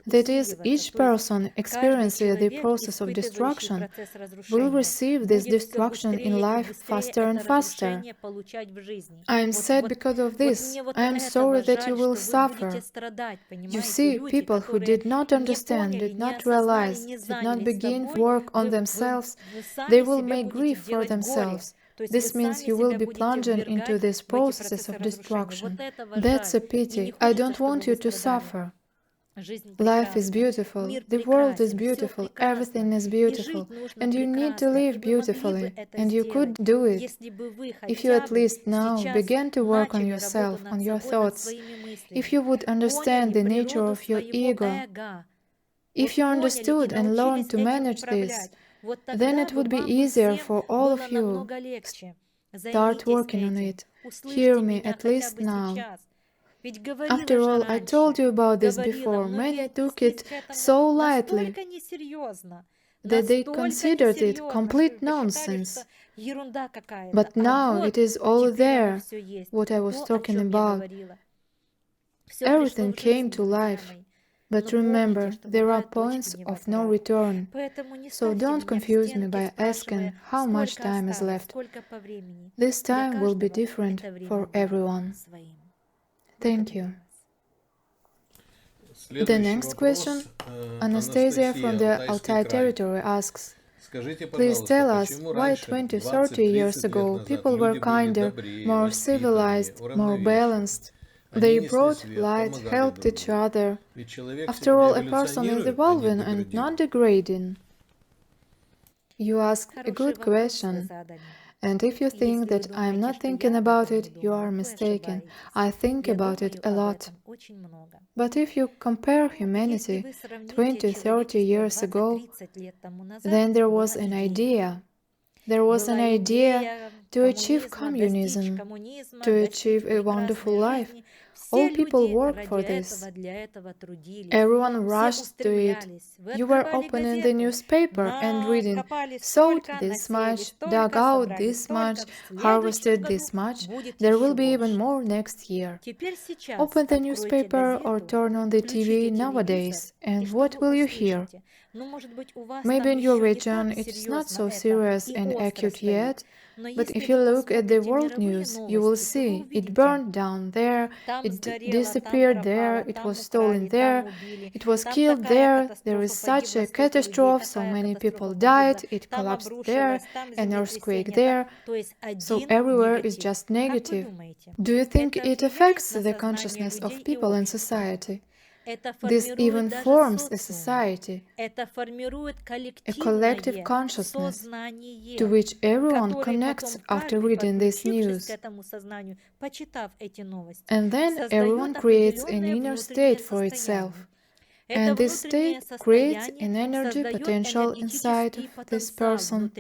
That is, each person experiencing the process of destruction will receive this destruction in life faster and faster. I am sad because of this. I am sorry that you will suffer. You see, people who did not understand, did not realize, did not begin work on themselves, they will make grief for themselves. This means you will be plunging into these processes of destruction. That's a pity. I don't want you to suffer. Life is beautiful, the world is beautiful, everything is beautiful, and you need to live beautifully, and you could do it. If you at least now began to work on yourself, on your thoughts, if you would understand the nature of your ego, if you understood and learned to manage this, then it would be easier for all of you. Start working on it. Hear me at least now. After all, I told you about this before. Many took it so lightly that they considered it complete nonsense. But now it is all there, what I was talking about. Everything came to life. But remember, there are points of no return. So don't confuse me by asking how much time is left. This time will be different for everyone. Thank you. The next question, Anastasia from the Altai territory asks, please tell us why 20-30 years ago people were kinder, more civilized, more balanced. They brought light, helped each other. After all, a person is evolving and not degrading. You asked a good question. And if you think that I am not thinking about it, you are mistaken. I think about it a lot. But if you compare humanity 20-30 years ago, then there was an idea. There was an idea to achieve communism, to achieve a wonderful life. All people worked for this. Everyone rushed to it. You were opening the newspaper and reading, sowed this much, dug out this much, harvested this much, there will be even more next year. Open the newspaper or turn on the TV nowadays, and what will you hear? Maybe in your region it is not so serious and acute yet, but if you look at the world news, you will see it burned down there, it disappeared there, it was stolen there, it was killed there, there is such a catastrophe, so many people died, it collapsed there, an earthquake there, so everywhere is just negative. Do you think it affects the consciousness of people in society? This even forms a society, a collective consciousness to which everyone connects after reading this news. And then everyone creates an inner state for itself. And this state creates an energy potential inside of this person.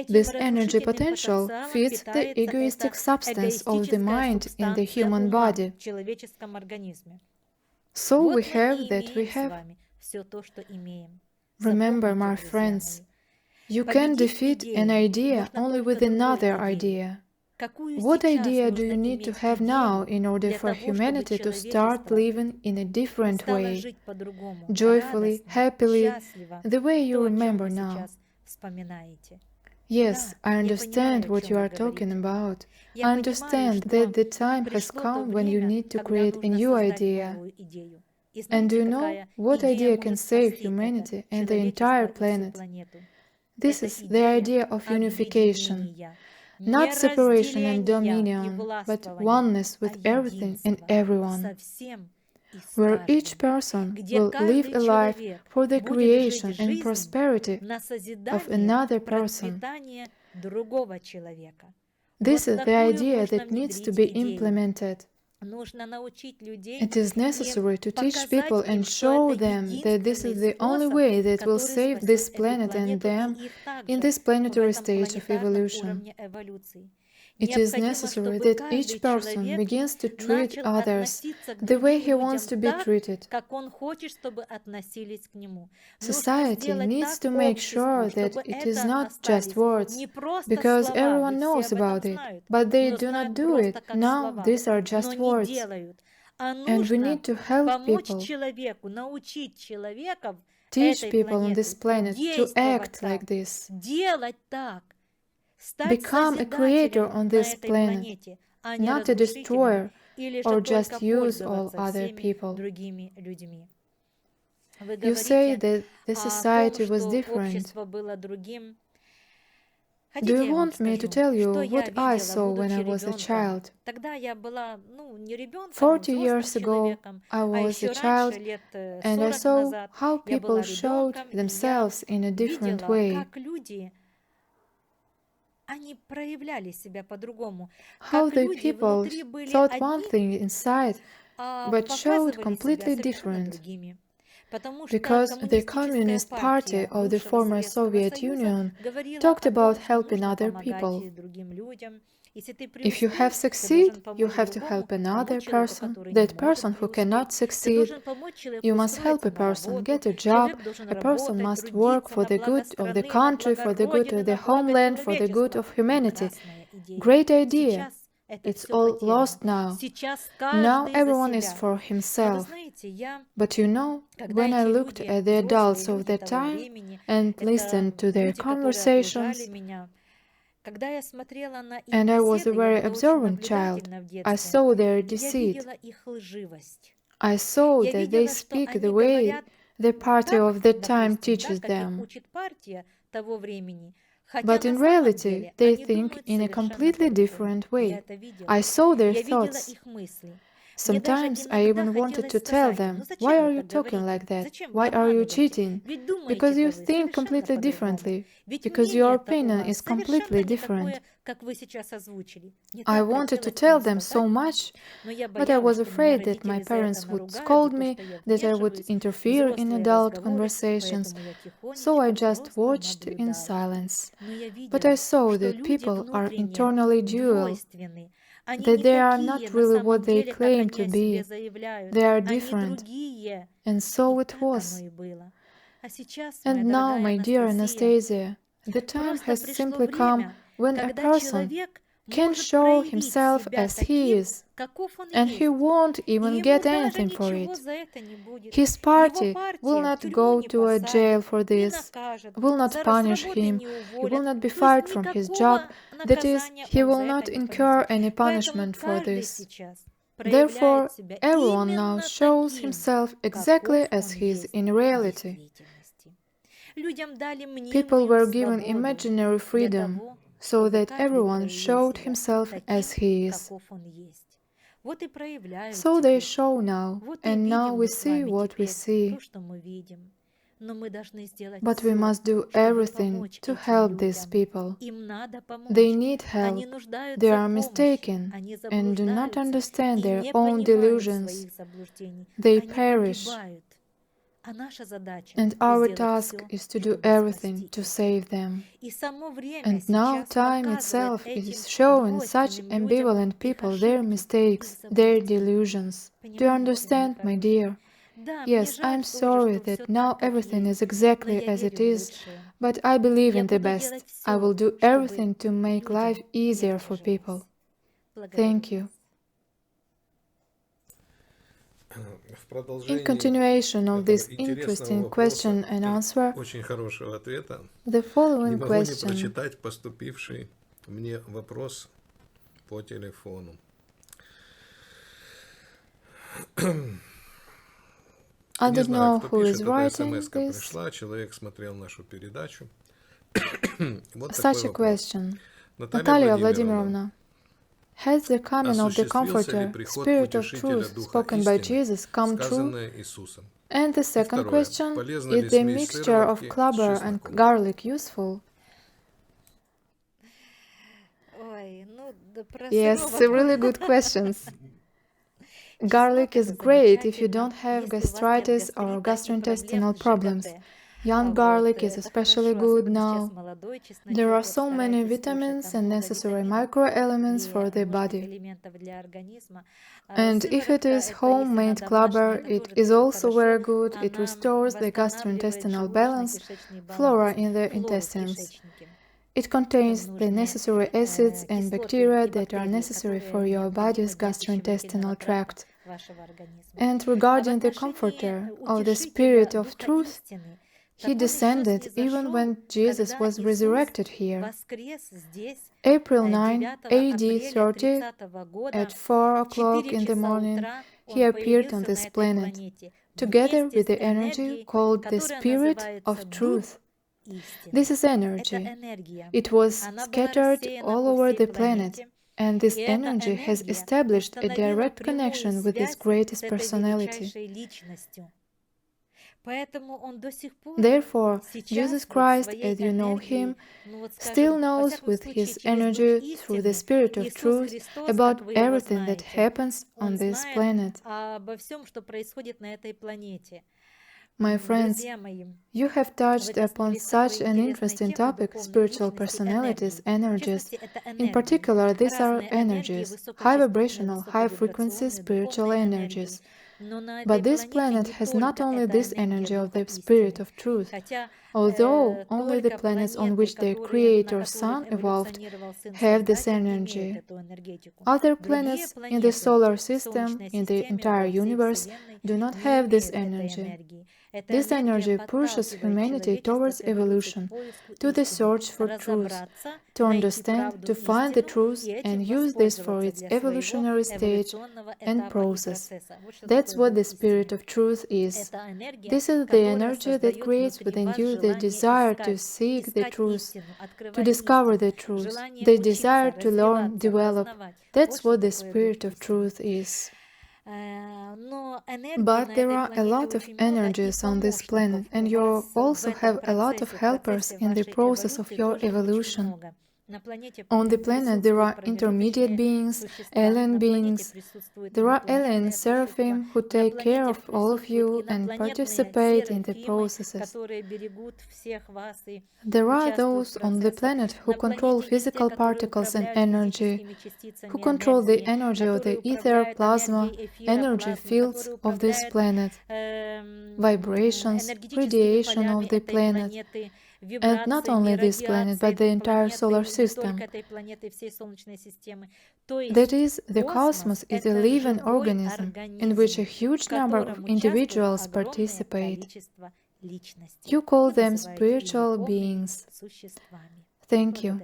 This energy potential feeds the egoistic substance of the mind in the human body. So we Вот мы have и that we имеем с have. вами все то, что имеем. Remember, Запомните, my друзья friends, мои, you can победить defeat an идею idea можно only только with другой another идеей. idea. Какую What сейчас idea do нужно you need to иметь have now идею in order для for того, чтобы humanity to start человечество living in a different стало way, жить по-другому, joyfully, радостно, happily, счастливо, the way you то, о чем remember вы now? сейчас вспоминаете? Yes, Да, I я понимаю, understand о what чем you вы are talking говорите. about. Я I понимаю, understand that что the time has пришло то come when you время, need to когда create a нужно new создать idea. новую идею. И And do знаете, you know какая what идея idea can может save спасти это humanity and the человечество entire и всю planet? планету? This Это is the идея idea of unification. объединения, Not не separation and разделения и dominion, but властвования, oneness а with everything and единство everyone, со всем и с where each каждым, person где will live каждый a life человек for the будет жить creation and жизнь prosperity на of созидание another и person. процветание другого человека. This Вот is the такую idea нужно that needs to внедрить be идею. implemented. Нужно научить людей It is и necessary to teach people показать and им, что show это them that this единственный is the only способ, way that will который save this спасет эту planet and планету и them их in также this в planetary этом stage of планетарном evolution. уровне эволюции. It is Необходимо, necessary чтобы that каждый each person человек begins to treat начал others относиться к the way другим he wants людям to be так, treated. как он хочет, чтобы относились к нему. Нужно Society сделать needs так to make обществу, sure that чтобы it is это not just остались words, не просто because слова, everyone ведь все knows об этом about it, знают, but they но do not знают do просто it. как Now слова, these are но just не words, делают. А and we нужно need to help помочь people, человеку, научить человека teach этой people on this планеты planet to действовать act так, like this, делать так, стать become a creator созидателем on на this этой planet, планете, а не not a разрушителем destroyer или же or только just use all пользоваться other всеми people. другими людьми. Вы You say говорите that the о том, society was что different. общество было другим. Do Хотите, you я вам want me to скажу, tell you что я what I видела, saw when будучи I was a ребенком? child? Тогда я была, не ребенком, 40 взрослым years ago, человеком, I а was a еще раньше, child, лет and I 40 saw назад, how я people была showed ребенком, и я themselves in a different видела, way, как люди, они проявляли себя по-другому, how как the люди people внутри были thought one одни, thing inside, а but showed показывали себя completely совершенно different. другими. Потому что Because the коммунистическая Communist Party партия of the бывшего former Советского Soviet Союза Union говорила talked о about том, что helping нужно other помогать people. другим людям. Если ты If you have преуспел, ты succeed, должен you помочь have to другому, help another помочь человеку, person, который не that может person who преуспеть. cannot Ты succeed. должен помочь человеку You must help устроиться a на person работу. get a job, Человек должен a person работать, must work трудиться for на the благо good of the страны, на country, благо for the good Родины, of the на благо homeland, for the good человечества. of humanity. Прекрасная идея. Great idea. Сейчас это It's все all потеряно. lost now. Сейчас Now каждый за everyone is себя. for Но вы himself. знаете, я, But you know, когда when I эти looked люди, at the adults взрослые of люди that того time времени, and это listened to their люди, которые окружали conversations, меня, когда я смотрела на их and I was a беседы, я very была очень observant child, наблюдательна в I детстве, saw their я deceit. видела их лживость. I saw Я that they видела, что speak они the way говорят the party так, of that time допустим, да, teaches как их them. учит партия того времени, хотя But на in самом reality, деле they они think думают in a совершенно completely по-другому. different Я way. это видела. I saw their Я видела thoughts. их мысли. Мне даже Sometimes I иногда even wanted хотелось to tell сказать им, them, ну why зачем are вы you так talking говорите? like that? Зачем вы Why are you обманываете? cheating? Ведь Because думаете-то you вы think совершенно completely по-другому. differently. Ведь Because your мнение-то у opinion вас is совершенно completely не different. такое, как вы сейчас озвучили. Мне I так wanted to хотелось tell им them so сказать, much, но я but I боялась, was что меня afraid that my родители за это parents would наругают, scold за то, me, что я that I would вмешиваюсь в interfere in взрослые adult разговоры, conversations, поэтому я so I тихонечко just просто watched in наблюдала. silence. Но я But I видела, saw что that люди people are внутренне internally dual, двойственны. Они that не they are такие not на really самом what they деле, как claim они to о себе be. заявляют. They are Они different. другие. And И so it так оно was. и было. А сейчас, моя And now, дорогая my dear Анастасия, Anastasia, the time просто has пришло simply come время, when a когда person человек can может show проявить himself себя as he таким, is, каков он and he есть. won't И even ему get даже anything for ничего it. за это не будет. His Его party will партия в not тюрьму go не to a jail посадит, for не this, накажет, will not за punish работы him, не he will уволят. not be То есть fired from his job, никакого that is, наказания he он will за not это не incur понесет. any Поэтому punishment for каждый this. сейчас Therefore, проявляет себя everyone now именно shows таким, himself exactly каков as он he is есть in в reality. действительности. Людям дали People мнимую were given свободу imaginary для freedom, того, so чтобы that каждый everyone проявил showed себя himself as таким, he is. каков он есть. Вот и проявляют So they теперь. show now, Вот и and now видим we мы с see вами what we теперь see. то, что мы видим. Но мы должны сделать But we все, must do чтобы everything помочь to этим help these людям. people. Им надо They помочь. need Они help. They нуждаются are в помощи. mistaken Они and do not заблуждаются understand и their не own понимают delusions. своих заблуждений. They Они perish. погибают. А наша задача And our сделать task все, is to do чтобы everything спасти to их. save them. И само время And now сейчас time показывает itself этим is showing such двойственным людям ambivalent их people their ошибки, их mistakes, their заблуждения. delusions. Do you Понимаете, мой understand, my хороший? dear? Да, мне Yes, жаль I'm уже, sorry что все that now так, как everything есть, is но exactly я as it верю в is, лучшее. but I believe Я in the буду best. делать I will все, do чтобы everything to make людям life не easier for people. отражалось. Благодарю Thank you. вас. В In продолжении continuation of этого this интересного interesting question вопроса and и answer, очень хорошего ответа the не following могу не question прочитать поступивший мне вопрос по телефону. I Не don't знаю, know кто who пишет, is эта writing смс-ка this. пришла, человек смотрел нашу передачу. Вот такой Such a вопрос. question. Наталья Natalia Владимировна, Vladimirovna, has the coming of the осуществился ли Comforter, приход Spirit of Утешителя Truth, Духа spoken by истины, Jesus, come true? сказанное Иисусом? And the И second второе. question, Полезна is ли the смесь mixture of сыроватки с clover and чесноком? garlic useful? Ой, ну да про Yes, сыроватку. really good questions. Garlic is great if you don't have gastritis or gastrointestinal problems. Young garlic is especially good now. There are so many vitamins and necessary microelements for the body. And if it is homemade clover, it is also very good. It restores the gastrointestinal balance, flora in the intestines. It contains the necessary acids and bacteria that are necessary for your body's gastrointestinal tract. And regarding the Comforter of the Spirit of Truth, he descended even when Jesus was resurrected here. April 9, AD 30, at 4 o'clock in the morning, he appeared on this planet, together with the energy called the Spirit of Truth. This is energy. It was scattered all over the planet, and this energy has established a direct connection with his greatest personality. Therefore, Jesus Christ, as you know him, still knows with his energy through the Spirit of Truth about everything that happens on this planet. My friends, you have touched upon such an interesting topic, spiritual personalities, energies. In particular, these are energies, high vibrational, high frequency spiritual energies. But this planet has not only this energy of the Spirit of Truth, although only the planets on which their creator Sun evolved have this energy. Other planets in the solar system, in the entire universe, do not have this energy. This energy pushes humanity towards evolution, to the search for truth, to understand, to find the truth, and use this for its evolutionary stage and process. That's what the Spirit of Truth is. This is the energy that creates within you the desire to seek the truth, to discover the truth, the desire to learn, develop. That's what the Spirit of Truth is. But there are a lot of energies on this planet, and you also have a lot of helpers in the process of your evolution. On the planet there are intermediate beings, alien beings. There are alien seraphim who take care of all of you and participate in the processes. There are those on the planet who control physical particles and energy, who control the energy of the ether, plasma, energy fields of this planet, vibrations, radiation of the planet. And not only this planet, but the entire solar system. That is, the cosmos is a living organism in which a huge number of individuals participate. You call them spiritual beings. Thank you.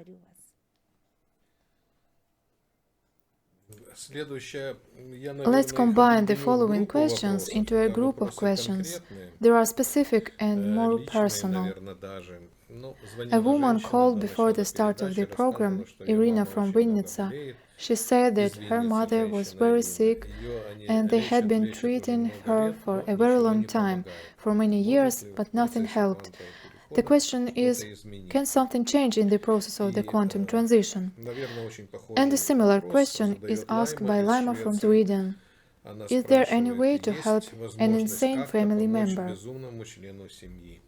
Let's combine the following questions into a group of questions. They are specific and more personal. A woman called before the start of the program, Irina from Vinnytsia. She said that her mother was very sick and they had been treating her for a very long time, for many years, but nothing helped. The question is, can something change in the process of the quantum transition? And a similar question is asked by Lima from Sweden. Она Is there any спрашивает, way to help есть an возможность insane как-то family помочь member? безумному члену семьи?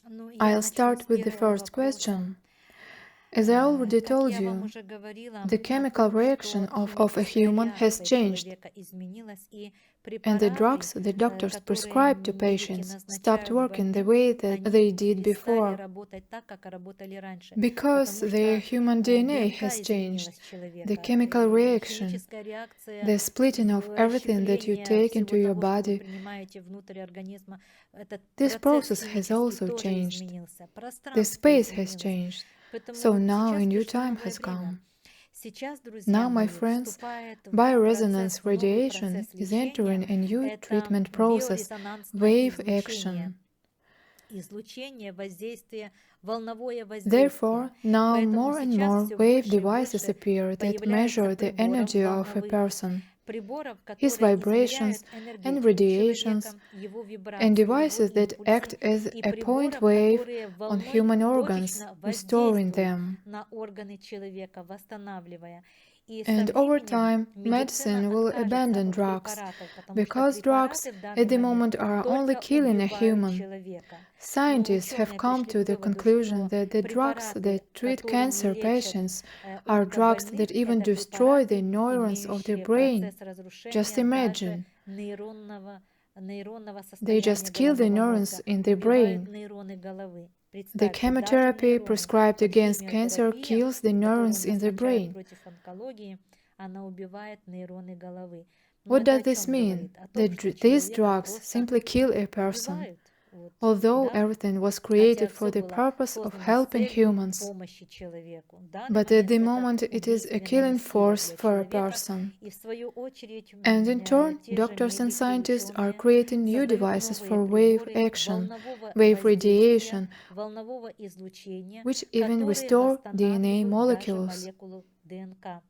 Ну, я I'll начну start с with the первого first вопроса. question. As I already Как told я вам you, уже говорила the о chemical том, reaction что of a химическая human has реакция changed, человека изменилась, и and the препараты, drugs the doctors которые prescribe to медики patients stopped назначают working the больным, way that они they did перестали before, работать так, как работали раньше, because потому their что human DNA ДНК has changed. изменилась The человека. chemical reaction, Химическая реакция the splitting of everything that you расщепления take into всего your того, что вы body, принимаете внутрь организма, этот this процесс process has химический also тоже changed. изменился, The пространство space has изменилось. changed. Поэтому So now a сейчас new пришло time новое has время. come. Сейчас, друзья Now, my мои, friends, вступает в bioresonance новый radiation процесс is entering лечения. a new Это treatment process, биорезонансное wave излучение. action. Излучение, воздействие, волновое воздействие. Therefore, now Поэтому more and сейчас more все wave больше и devices больше appear that появляется measure the приборов energy of a волновых, person, приборов, his которые vibrations измеряют and энергетику radiations, человека, его and вибрации, его devices that act импульсы, as и a point приборов, wave которые on волной human organs, точечно restoring воздействуют them. на органы человека, восстанавливая. И со And over временем time, медицина medicine will откажется abandon от drugs, препаратов, потому что because drugs препараты в at данный the момент moment are only только killing a убивают human. человека. Но Scientists have ученые come пришли to к the выводу, conclusion что that the drugs препараты, that treat которыми cancer лечат patients are drugs онкобольных, that even это destroy the препараты, neurons of their имеющие brain. процесс Just разрушения даже imagine, нейронного they состояния just kill the головного neurons мозга, in the убивают brain. нейроны головы. The Представьте, даже chemotherapy нейроны. prescribed Вот against cancer химиотерапия, kills the которую neurons in the назначают brain. против онкологии, она убивает нейроны головы. Но What это does о this чем mean? говорит? О том, That что these человека drugs просто simply kill a person. убивают. Вот, Although да? everything was Хотя created for все the было purpose of создано с helping целью humans, помощи человеку. В данный but at момент the это moment it is a убийственная killing сила force для for a человека. person. И в свою очередь And in turn, те же doctors and медики, scientists are ученые creating new создают devices новые for wave приборы action, волнового wave воздействия, radiation, волнового излучения, which even которые restore DNA восстанавливают даже molecules. молекулу ДНК.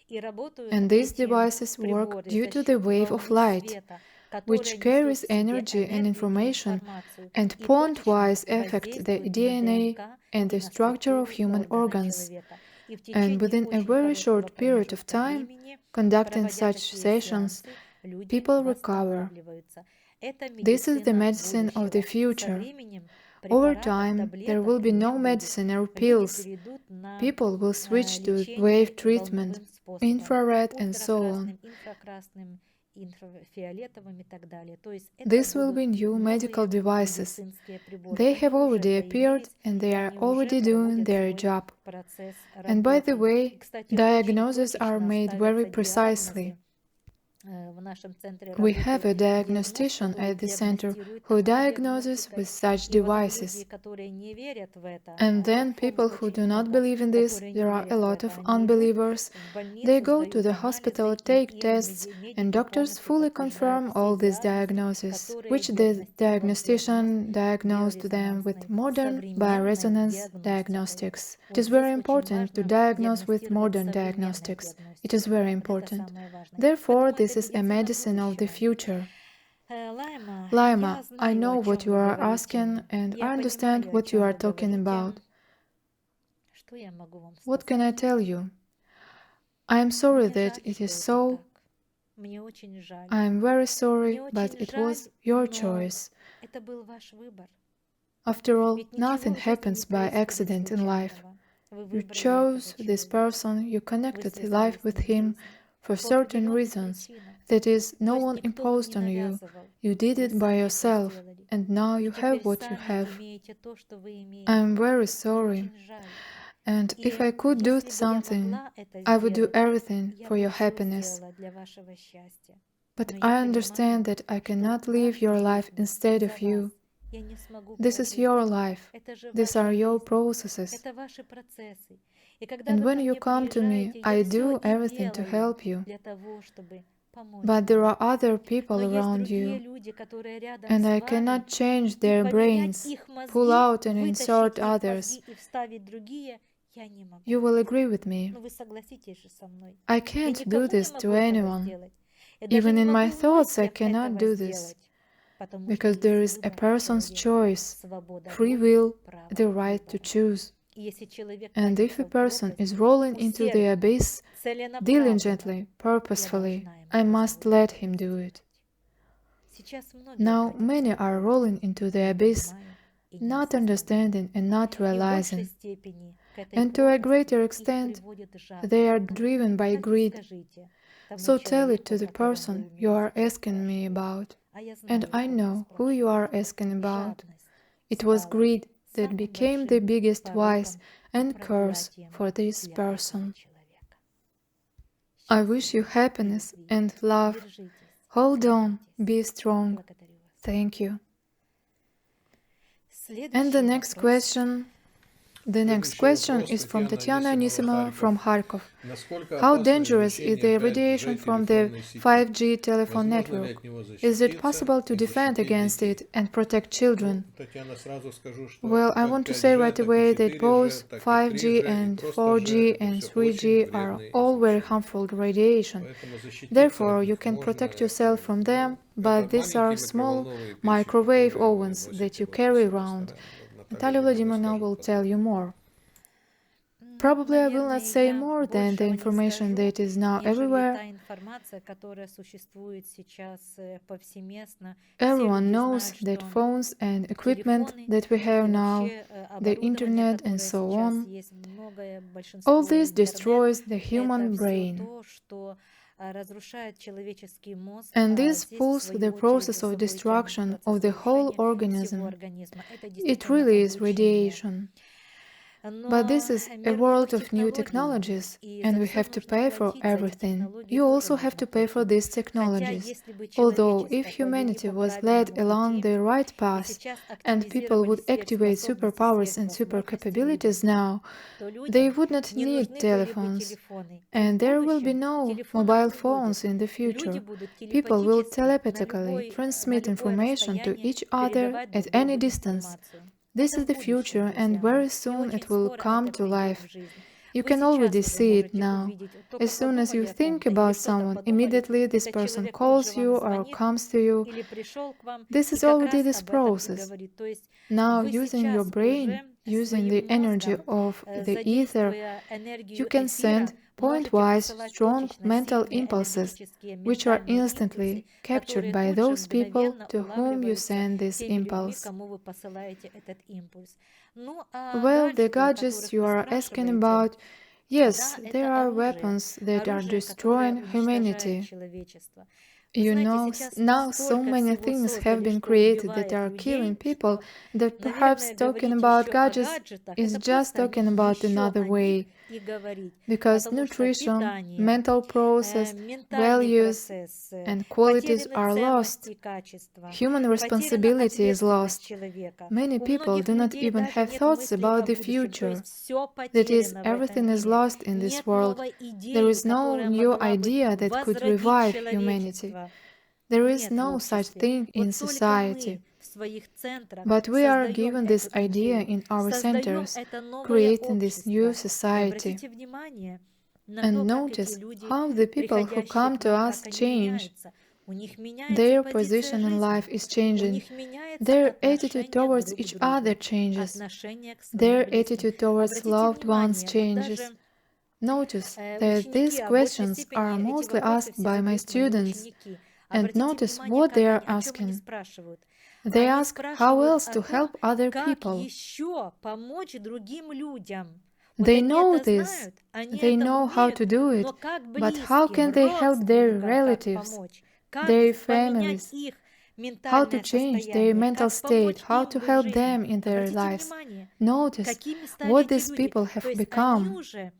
И работают And these эти devices work приборы due за to the счет wave of волны light, света, которая which несет carries в себе energy and энергию и information информацию and и точечно point-wise affect the воздействует на DNA ДНК and и the на structure of структуру human органа organs, человека. И в and течение within a очень very короткого short period of промежутка time, времени, conducting проводя such такие sessions, сеансы, люди people recover. восстанавливаются. Это This is the медицина medicine of the будущего. Со future. временем Over препаратов, time, there will таблеток be не no будет. medicine or Люди pills. перейдут на People will switch to лечение wave treatment, волновым способом, infrared, and so on. ультракрасным, инфракрасным, инфрафиолетовым и так далее. То есть это These will будут be new medical новые devices. медицинские приборы. They Они have уже already appeared появились, and и they are они уже already doing проводят their свой job. процесс And by the работы. И, way, кстати, очень diagnoses are точечно made very ставятся precisely. диагнозы. В нашем центре We have работает a диагност, diagnostician который at the center диагностирует who такой diagnoses диагностикой. with such И вот люди, devices. которые не верят в это, And then их people who очень do not много, believe in this, которые не there are a верят в lot это, of они идут unbelievers. в They больницу, go to сдают the анализы, hospital, и take им tests, and медики doctors полностью fully подтверждают confirm все all these диагнозы, diagnoses, которые which the диагностировал диагност diagnostician diagnosed them with биорезонансной, modern современной bioresonance диагностикой. diagnostics. It Вот is very здесь очень important to важно diagnose with диагностировать modern современной diagnostics. It is диагностикой. very Вот это important. самое важное. Therefore, Поэтому это this is a медицина medicine of the будущего. future. Лайма, Laima, я I знаю, know о what чем you вы are говорите. asking, and Я I understand понимаю, о what you чем are вы talking говорите. about. Что я могу вам What can I сказать? tell you? I am sorry Мне that жаль, it что is это so. так. Мне очень жаль. I am very Мне sorry, but очень it жаль, was your но choice. это был ваш выбор. After all, Ведь ничего nothing в жизни не happens by происходит accident in life. случайного. Вы You выбрали этого chose this человека. person, you Вы connected связали life с with ним him жизнь for по certain определенным reasons. причинам. That is, no То есть one никто вам не imposed on you. навязывал. You did Вы it by сами это yourself, сделали. and now И you теперь have what you сами have. имеете то, что вы I имеете. am very Мне sorry, очень жаль. and if И I could do если бы я something, могла это I would do сделать, everything я for бы your все happiness. сделала для вашего счастья. But Но I я understand понимаю, that I что cannot live вашу your life жизнь instead за of you. вас я не смогу This is прожить. your life. Это же These ваша are your жизнь. processes. Это ваши процессы. И когда And вы when ко you мне come to me, приезжаете, I я все do и everything to делаю help you. для того, чтобы помочь But there вам. are other Но people есть around другие you, люди, которые рядом and с I вами, cannot change и their поменять brains, их pull мозги, out and insert вытащить их мозги others. и вставить другие, я не могу. You will agree with me. Но вы согласитесь же со мной. I Я can't do никому не this могу to этого anyone. сделать. Я даже Even не in my могу в thoughts, I мыслях cannot этого do this, сделать, потому что because there есть is a выбор person's человека, choice, свобода free воли, will, право the right to выбора. choose. Если человек And if a катится в person пропасть, is rolling into the усердно, abyss, целенаправленно, diligently, я purposefully, должна ему I must позволить let это him do it. сделать. Сейчас многие Now катятся many в are пропасть, rolling into the не abyss, понимая и не not осознавая. understanding and not И в большей realizing. степени к этой And to a пропасти greater их extent, приводит they are жадность. driven by Так и greed. скажите тому So tell it to человеку, о the котором person вы you меня are сейчас asking me спрашиваете. about. А я And знаю, I о ком вы know who you are спрашиваете. asking about. Жадность It was стала greed that самым became the большим biggest vice пороком и and curse проклятием for this для этого person. человека. I wish you Счастья happiness и любви. and love. Держитесь, Hold on, держитесь. be strong. Благодарю вас. Thank you. And the Следующий next вопрос. question. The next Следующий question вопрос, is from Tatiana Анисимова, Anisimova from Kharkov. Насколько How опасно dangerous is излучение the radiation 5G from the телефонной сети? 5G telephone Возможно ли network? от него Is it защититься possible to и defend защитить against детей? it and protect children? Татьяна, сразу скажу, что Well, I как want to say 5G, right так и away that 4G, both так и 5G 3G, и and просто G 4G это and все 3G очень are вредные all very излучения. harmful radiation. Поэтому защититься Therefore, от you них can можно, protect yourself from them, это but these are маленькие small микроволновые печи, microwave которые вы ovens that носите you вот у carry себя в around. ресторане. Вот Наталья Natalia Владимировна Vladimirovna will скажет tell потом. you more. Probably I will Наверное, not say я more than the большего не information скажу, that is now нежели everywhere. та информация, которая существует сейчас повсеместно. Все Everyone люди knows знают, that что phones and equipment телефоны that we have и now, вообще the оборудование, internet and которое so сейчас on, есть, многое, all большинство this интернет, destroys the это human все brain. то, что разрушает человеческий мозг, And а this здесь, в pulls свою the очередь, process of собой тянет destruction процесс of the whole разрушения всего organism. организма. Это It действительно really is облучение. radiation. But Но this is a мир world новых of new технологий, technologies, и and за we все have to нужно pay for платить, за эти everything. технологии You тоже also have нужно to pay for платить. these Хотя, technologies. если бы Although, человечество if повели humanity по was led правильному along пути, the right и path, сейчас and people активизировали would activate сверхспособности, superpowers and super сверхвозможности capabilities людям, now, то they людям would not не need нужны были бы telephones. телефоны. И в And there will be будущем no телефонов mobile не будет. phones in the Люди future. будут People will телепатически telepathically на transmit любое information to расстояние each other передавать at друг any другу distance. информацию. This Это is в the будущем, future, and друзья мои. very И soon очень it will скоро come это to придет life. в жизнь. You Вы can сейчас already уже see it можете now. увидеть, вот As только soon as you подумали о think ком-то или about что-то someone, подумали, immediately this этот person человек тут же calls вам you or звонит comes to you. или пришел к вам This и is как already раз this об этом и process. говорит. То есть Now, вы using your сейчас brain, уже using своим the energy мозгом, of the ether, задействуя you энергию can эфира, send можете point-wise посылать strong точечно mental сильные impulses, энергетические which are ментальные импульсы, instantly captured которые by тут же those people мгновенно to whom you улавливаются send this теми людьми, impulse. кому вы посылаете этот импульс. Ну, а Well, the гаджеты, о gadgets которых you вы are asking спрашиваете, about, yes, да, there это are оружие. weapons that are Оружие, которое destroying уничтожает humanity. человечество. Вы You знаете, know, сейчас now so столько many всего things have создали, been что created that убивает are killing людей, people, что, that perhaps наверное, talking говорить about еще о gadgets гаджетах, is это just просто talking about еще another о них way. и говорить. Because Потому что nutrition, питание, mental process, ментальный values, процесс, and qualities потеряны are ценности lost. и качества, Human потеряна responsibility is ответственность lost. человека. Many У people многих do not людей even даже have нет thoughts мыслей about о the будущем. То future. есть все That is, потеряно в этом everything is мире. lost in this Нет world. новой There идеи, is no которая new могла бы idea that could возродить revive humanity. человечество. There is Нет в no such обществе. thing in Вот только society. мы в своих центрах But we are создаем given this эту idea идею, in our создаем centers, это новое creating this new общество. И society. обратите внимание на And то, как эти notice люди, how the people who приходящие come к to нам, us как они change. меняются. У них меняется Their позиция position in жизни. life is У changing. них меняется Their attitude отношение towards друг к each other другу, changes. отношение к Their своим близким. attitude towards Обратите loved ones внимание, вот changes. даже Notice that ученики, these а в большей questions are степени эти mostly вопросы asked все by my задают мои students. ученики. And Обратите notice внимание, what they как are они, о чем они asking. спрашивают. They Они ask how спрашивают else о to том, help other как people. еще помочь другим людям. Вот They они know это this, знают, они they это know how умеют, to do it, но как but how близким, can they help their родственникам, как relatives, помочь, как their поменять families, их how to ментальное change their состояние, mental как помочь state, how им to в их help жизни. them in their Обратите lives? внимание, Notice какими стали what эти these люди. people То have есть они become. уже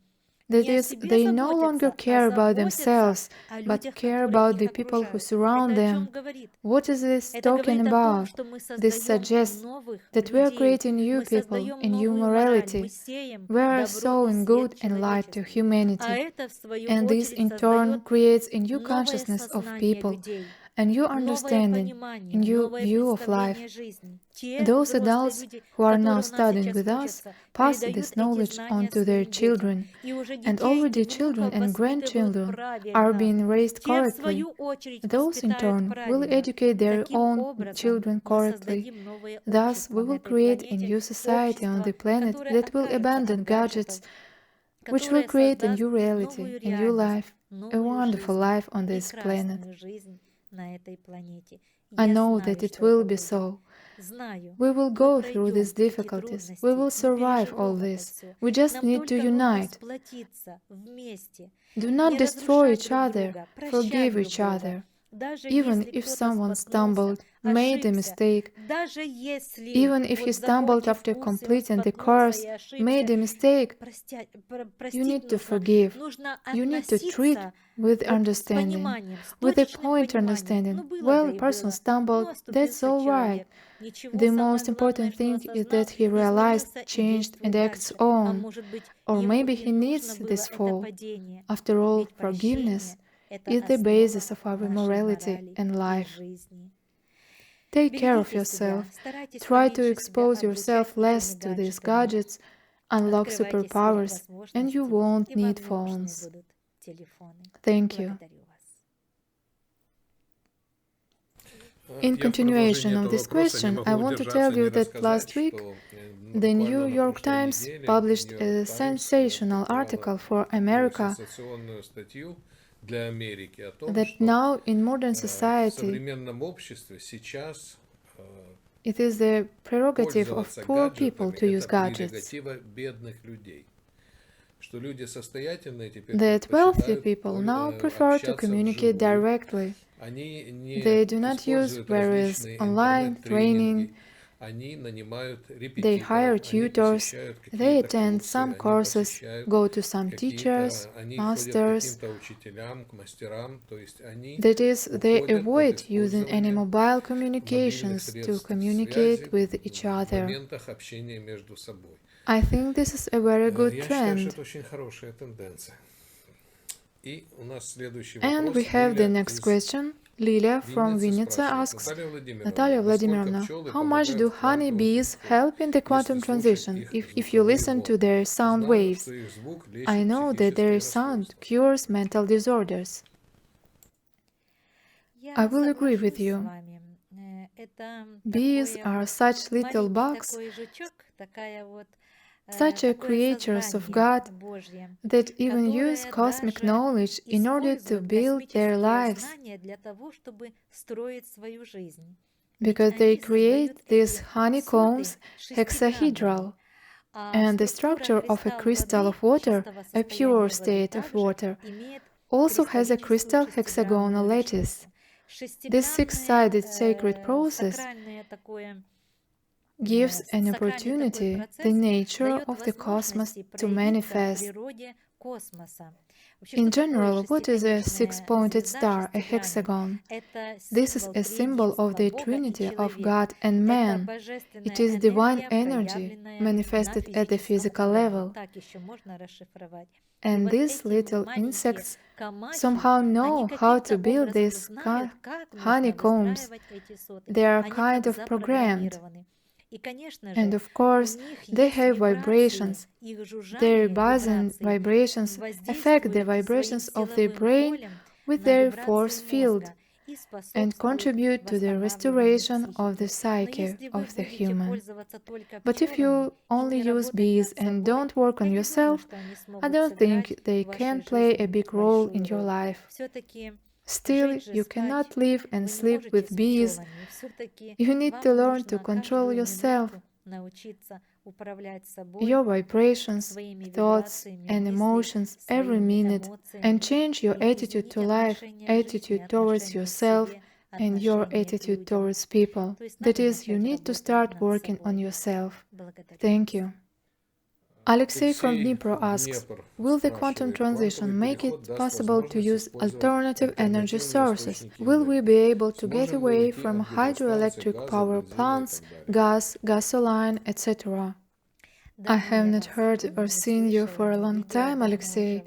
That не о is, себе they no longer заботятся, а care about заботятся themselves, о but людях, care которые about их the people who окружают. surround Это о чем them. говорит? What is this Это talking говорит о том, about? что мы This создаем suggests новых that we are людей, creating new мы people создаем and new новую мораль, мы morality. сеем We are добро и sowing свет good and light to человечеству. А humanity. это, в свою And this очередь, in turn создает creates a new новое consciousness of сознание people, людей. and new новое understanding, a понимание, new новое view of life. представление жизни. Те Those взрослые adults люди, who are now которые у нас studying сейчас with us учатся, pass передают this эти knowledge знания on to their своим детям. children, И уже and детей и already children внуков and воспитывают grandchildren are правильно. being raised Те, в correctly. свою очередь, Those in воспитают turn will правильно. educate their Таким own образом, children мы correctly. создадим новое Thus, общество we на will этой create a планете, new society on the общество, planet которое that will откажется abandon от gadgets, гаджетов, which will которое create a создаст new reality, новую a new реальность, life, a новую wonderful жизнь, life on this planet. прекрасную жизнь на этой планете. I Я know знаю, that it что will это be будет. so. Знаю. We will Мы go through these пройдем эти difficulties. We трудности, will мы survive all переживем это this. все. We just Нам need to только нужно unite. сплотиться вместе, Do not не destroy разрушать each друг other. друга, прощать Forgive друг each друга. other. Даже Even если if кто-то someone споткнулся, stumbled, made a ошибся, mistake, даже если, even if he вот stumbled закончив after курс, и он completing the споткнулся course, и made ошибся, a mistake, you простить need to нужно, forgive. нужно You need to treat относиться with вот с understanding, пониманием, с with a точечным point пониманием. Ну, understanding. было, Well, да a и person было. Ну, stumbled, that's оступился all right. человек. Ничего, The самое most главное, important что thing is осознал, that he realized, изменился и changed, and действует acts дальше. А on. может быть, Or ему maybe и he нужно needs было this это fall. падение. After all, Ведь forgiveness прощение – это is the основа basis of our нашей morality морали and и life. жизни. Take care of Берегите себя, yourself. старайтесь Try to поменьше себя expose облучать yourself less этими to these гаджетами. gadgets, unlock Открывайте свои superpowers, and you возможности, won't и вам need не нужны phones. будут телефоны. Thank you. Благодарю вас. In continuation of this question, I want to tell you that last week, the New York Times published a sensational article for America that now in modern society it is the prerogative of poor people to use gadgets. That wealthy people now prefer to communicate directly. They do not use various online training. They hire tutors, they attend some courses, go to some teachers, masters. That is, they avoid using any mobile communications to communicate with each other. I think this is a very good trend. And we have the next question. Lilia from Vinnytsia asks, Natalia Vladimirovna, how much do honeybees help in the quantum transition if you listen to their sound waves? I know that their sound cures mental disorders. I will agree with you. Bees are such little bugs, such a creatures of God, that even use cosmic knowledge in order to build their lives, because they create these honeycombs hexahedral, and the structure of a crystal of water, a pure state of water, also has a crystal hexagonal lattice. This six-sided sacred process gives an opportunity the nature of the cosmos to manifest. In general, what is a six-pointed star, a hexagon? This is a symbol of the Trinity of God and man. It is divine energy manifested at the physical level. And these little insects somehow know how to build these honeycombs. They are kind of programmed. And of course, they have vibrations. Their buzzing vibrations affect the vibrations of the brain with their force field and contribute to the restoration of the psyche of the human. But if you only use bees and don't work on yourself, I don't think they can play a big role in your life. Still, you cannot live and sleep with bees. You need to learn to control yourself, your vibrations, thoughts, and emotions every minute, and change your attitude to life, attitude towards yourself, and your attitude towards people. That is, you need to start working on yourself. Thank you. Alexei from Dnipro asks, will the quantum transition make it possible to use alternative energy sources? Will we be able to get away from hydroelectric power plants, gas, gasoline, etc.? I have not heard or seen you for a long time, Alexei.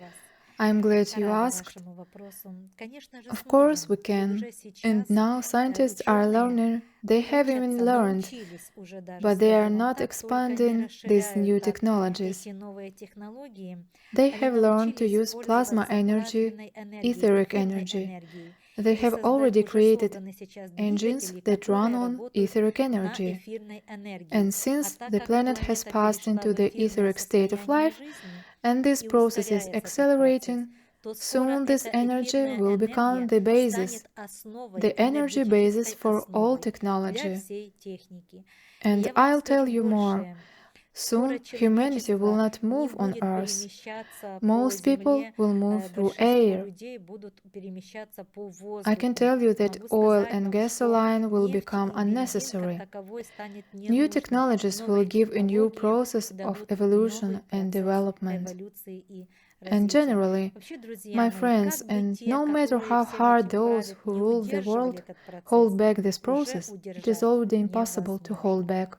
I'm glad you Рада asked. вашему вопросу. Конечно же, Of course сможем. we И can. уже And сейчас now scientists are ученые learning, they have even учатся, learned, научились уже даже, but they are скажем not так, только не expanding these new расширяют так technologies. эти новые технологии. They Они have learned to научились use plasma пользоваться energy, плазменной энергией, etheric эфирной energy. энергией. They И have already уже created созданы сейчас engines двигатели, that run которые on работают etheric на energy. эфирной энергии. And А since так the как planet has планета passed перешла into в the эфирное etheric state of состояние life, жизни and this и process is ускоряется этот процесс, accelerating, то скоро soon this эта energy эфирная will become энергия the basis, станет основой, the energy basis энергетической for all основой для technology. всей техники. И And я вам I'll tell скажу you more. больше. Скоро Soon humanity will человечество not не move on будет Earth. перемещаться по Most people земле, will move through большинство air. людей будут перемещаться по I can воздуху. tell you that Могу oil сказать and вам, что gasoline will нефть become и бензин как unnecessary. таковой станет не New нужным. technologies will Новые give a new технологии process of дадут evolution новый and процесс development. эволюции и And развития. generally, Вообще, друзья my мои, friends, как бы and те, no matter которые how всем hard этим those правят, who не rule the удерживали world этот процесс, hold back this уже process, it is удержать already impossible to hold невозможно. back.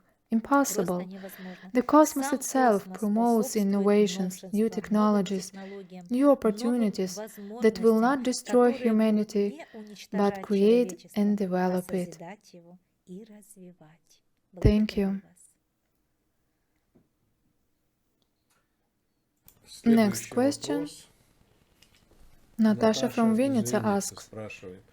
Просто Impossible. невозможно. The cosmos Сам itself космос promotes способствует innovations, new новшествам, новым technologies, технологиям, new новым opportunities that will возможностям, not destroy которые будут humanity, не but уничтожать create человечество, and а develop it. созидать его и развивать. Thank Благодарю you. вас. Next Следующий question. вопрос. Natasha from из Vinnytsia Винницы asks, спрашивает.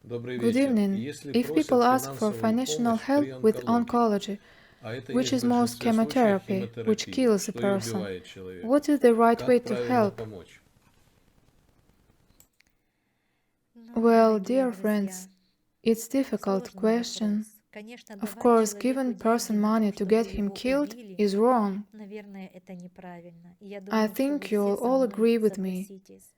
Добрый Good вечер. evening. Если If просят people ask for финансовую financial помощь help при with онкологии, oncology, а это which есть is в most большинстве случаев chemotherapy, which химиотерапия, kills a что и person, убивает человека, what is the right way как to правильно help? помочь? Ну, Well, дорогие dear друзья, friends, it's difficult сложный question. вопрос. Конечно, Of давать course, человеку giving деньги person на money то, to чтобы get him его killed убили, is wrong. наверное, это неправильно. И я I думаю, что вы think все you'll со all мной agree with me. согласитесь.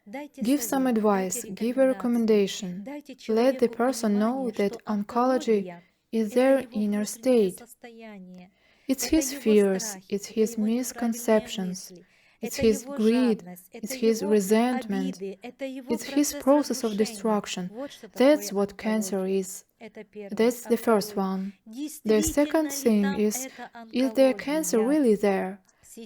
Дайте Give some совет, advice, дайте give a рекомендации, recommendation. дайте Let the человеку person know понимание, that что oncology онкология is это their его inner внутреннее state. состояние, It's это his его fears, страхи, it's это his его неправильные misconceptions, мысли, it's это his его greed, жадность, it's это his его resentment, обиды, это его it's his процесс process of разрушения. destruction. Вот что That's такое what cancer онкология. is. Это первое. That's А the first второе, one. The действительно second ли thing там is there cancer онкология? really there?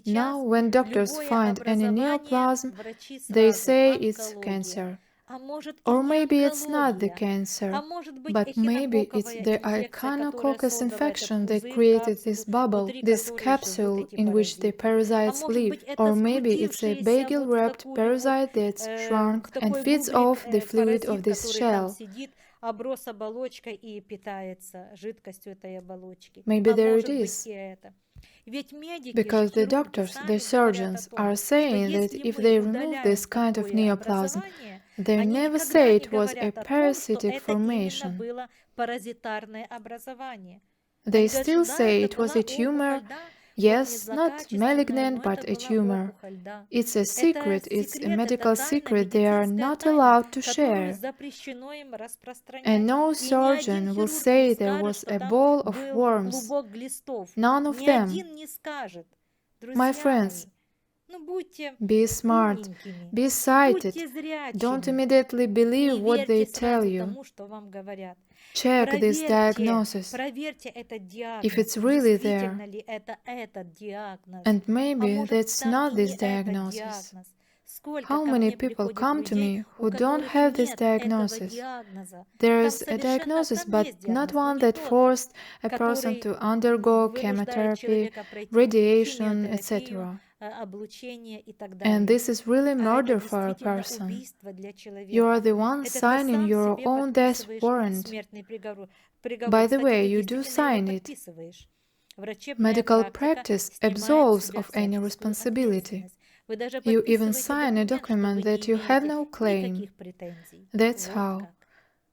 Now, Сейчас when doctors любое find any образование, neoplasm, врачи they сразу say it's онкология. cancer. А может и Or не maybe it's not the онкология, cancer, а может быть but maybe it's эхинококковая the инфекция, которая echinococcus создала этот infection that пузырь, created this капсулу, bubble, внутри this которой живут capsule эти in which the паразиты. А parasites может live. быть это Or maybe it's a сгрудившийся вот в bagel-wrapped такую вот, parasite that's shrunk в and такой feeds бублик off the fluid of паразит, this который там shell. сидит, оброс оболочкой и питается жидкостью этой оболочки. Maybe А there it может быть is. и это. Ведь медики же, Because the хирурги doctors, сами the говорят о surgeons том, are что saying that если if мы they remove this удаляем kind of такое neoplasm, образование, they они never никогда say не it was a говорят о том, что parasitic это именно formation. было паразитарное образование. They Они говорят, что still да, say это it was была a опухоль, tumor. да, вот не Yes, not злокачественная, malignant, но but это a была tumor. опухоль, да. It's a Это secret, it's a секрет, это medical тайна, secret they are медицинская not тайна, allowed to которую share. запрещено им And распространять. no И ни один surgeon will хирург не say there скажет, was что a там ball of был worms. клубок глистов. None of Ни them. один не скажет. My Друзья friends, мои, ну будьте be smart, умненькими, be sighted. будьте Don't зрячими. immediately Не believe what they верьте tell сразу you. тому, что вам говорят. Check this diagnosis, Проверьте этот if диагноз. it's really there. Действительно ли это этот диагноз? And А maybe может that's там not и не this этот diagnosis. диагноз? Сколько How ко many мне people приходит come to людей, me у who don't которых have this нет этого diagnosis? диагноза. There Там is a совершенно, diagnosis, там but есть not диагноз, но one не that тот, forced a person который to undergo вынуждает chemotherapy, человека пройти radiation, химиотерапию, etc. облучение и так And далее. this is really А это murder for a действительно person. убийство для You are человека. the one Это ты signing сам your себе own death подписываешь warrant. смертный приговор. By the Кстати, way, ты you do действительно его sign it. подписываешь. Врачебная Medical практика practice снимает с absolves себя of any всяческую responsibility. ответственность. Вы даже You even подписываете sign a документ, что вы document that не you have имеете no claim. никаких претензий. That's Вот how. как.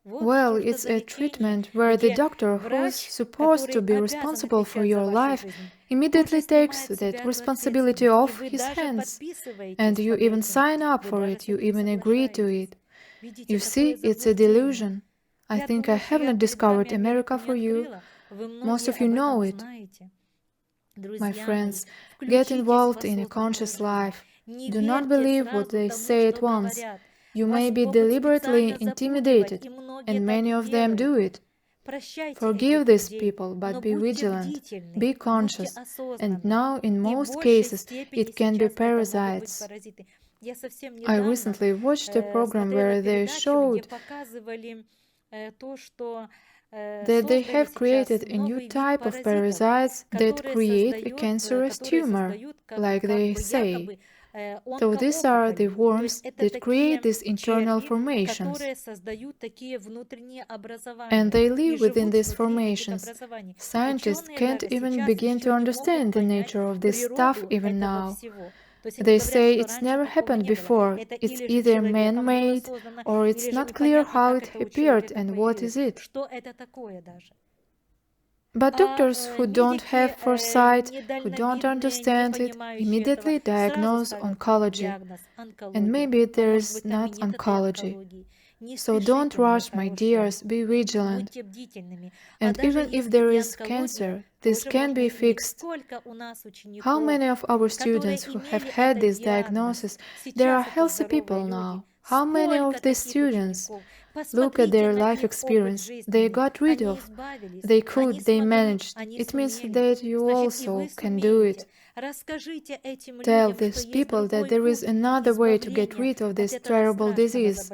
Вот Well, что ж это it's за a лечение, treatment where the где doctor who's врач, supposed to который be обязан responsible for отвечать за your вашу life жизнь, immediately тоже takes снимает с that себя эту responsibility ответственность. И off вы his даже hands. подписываетесь And you под even этим. sign up Вы for даже it, с you этим even agree to соглашаетесь. it. Видите, You какое see, it's a заблуждение. delusion. I Я think I думаю, что я haven't перед вами discovered America Америку не for you. открыла. Вы Most многие of you об know этом it. знаете. My Друзья мои, friends, get включитесь в involved in a осознанную conscious жизнь. life. Не Do not верьте believe what сразу they тому, say at что once. говорят. You Вас may be могут deliberately специально запугивать, intimidated, и многие and так many и of them делают. do it. Прощайте Forgive этих these людей, people, но but be будьте vigilant, бдительны, be будьте conscious. And осознанны. now, in И в most большей cases, степени it can be сейчас это могут быть parasites. паразиты. I recently watched a program where they showed that they have created a new type of parasites that create a cancerous tumor, like they say. So these are the worms that create these internal formations, and they live within these formations. Scientists can't even begin to understand the nature of this stuff even now. They say it's never happened before, it's either man-made, or it's not clear how it appeared and what is it. But doctors who don't have foresight, who don't understand it, immediately diagnose oncology. And maybe there's not oncology. So don't rush, my dears, be vigilant. And even if there is cancer, this can be fixed. How many of our students who have had this diagnosis, there are healthy people now? How many of these students? Look at their life experience. They got rid of. They could, they managed. It means that you also can do it. Tell these people that there is another way to get rid of this terrible disease.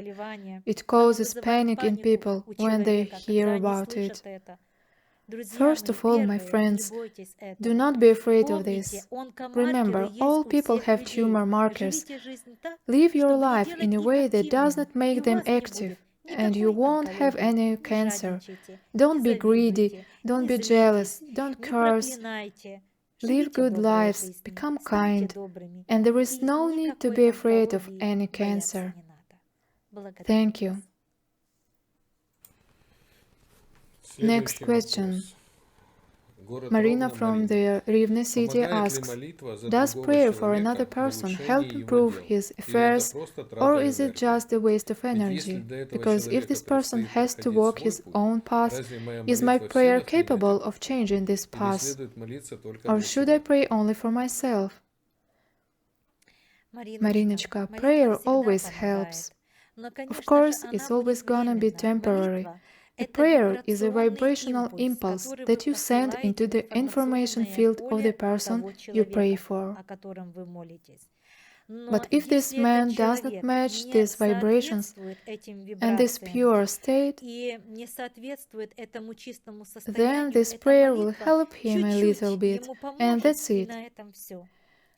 It causes panic in people when they hear about it. First of all, my friends, do not be afraid of this. Remember, all people have tumor markers. Live your life in a way that does not make them active, and you won't have any cancer. Don't be greedy, don't be jealous, don't curse. Live good lives, become kind, and there is no need to be afraid of any cancer. Thank you. Next question. Marina from the Rivne city asks, does prayer for another person help improve his affairs, or is it just a waste of energy? Because if this person has to walk his own path, is my prayer capable of changing this path? Or should I pray only for myself? Marinочка, prayer always helps. Of course, it's always gonna be temporary. A prayer is a vibrational impulse that you send into the information field of the person you pray for. But if this man does not match these vibrations and this pure state, then this prayer will help him a little bit, and that's it.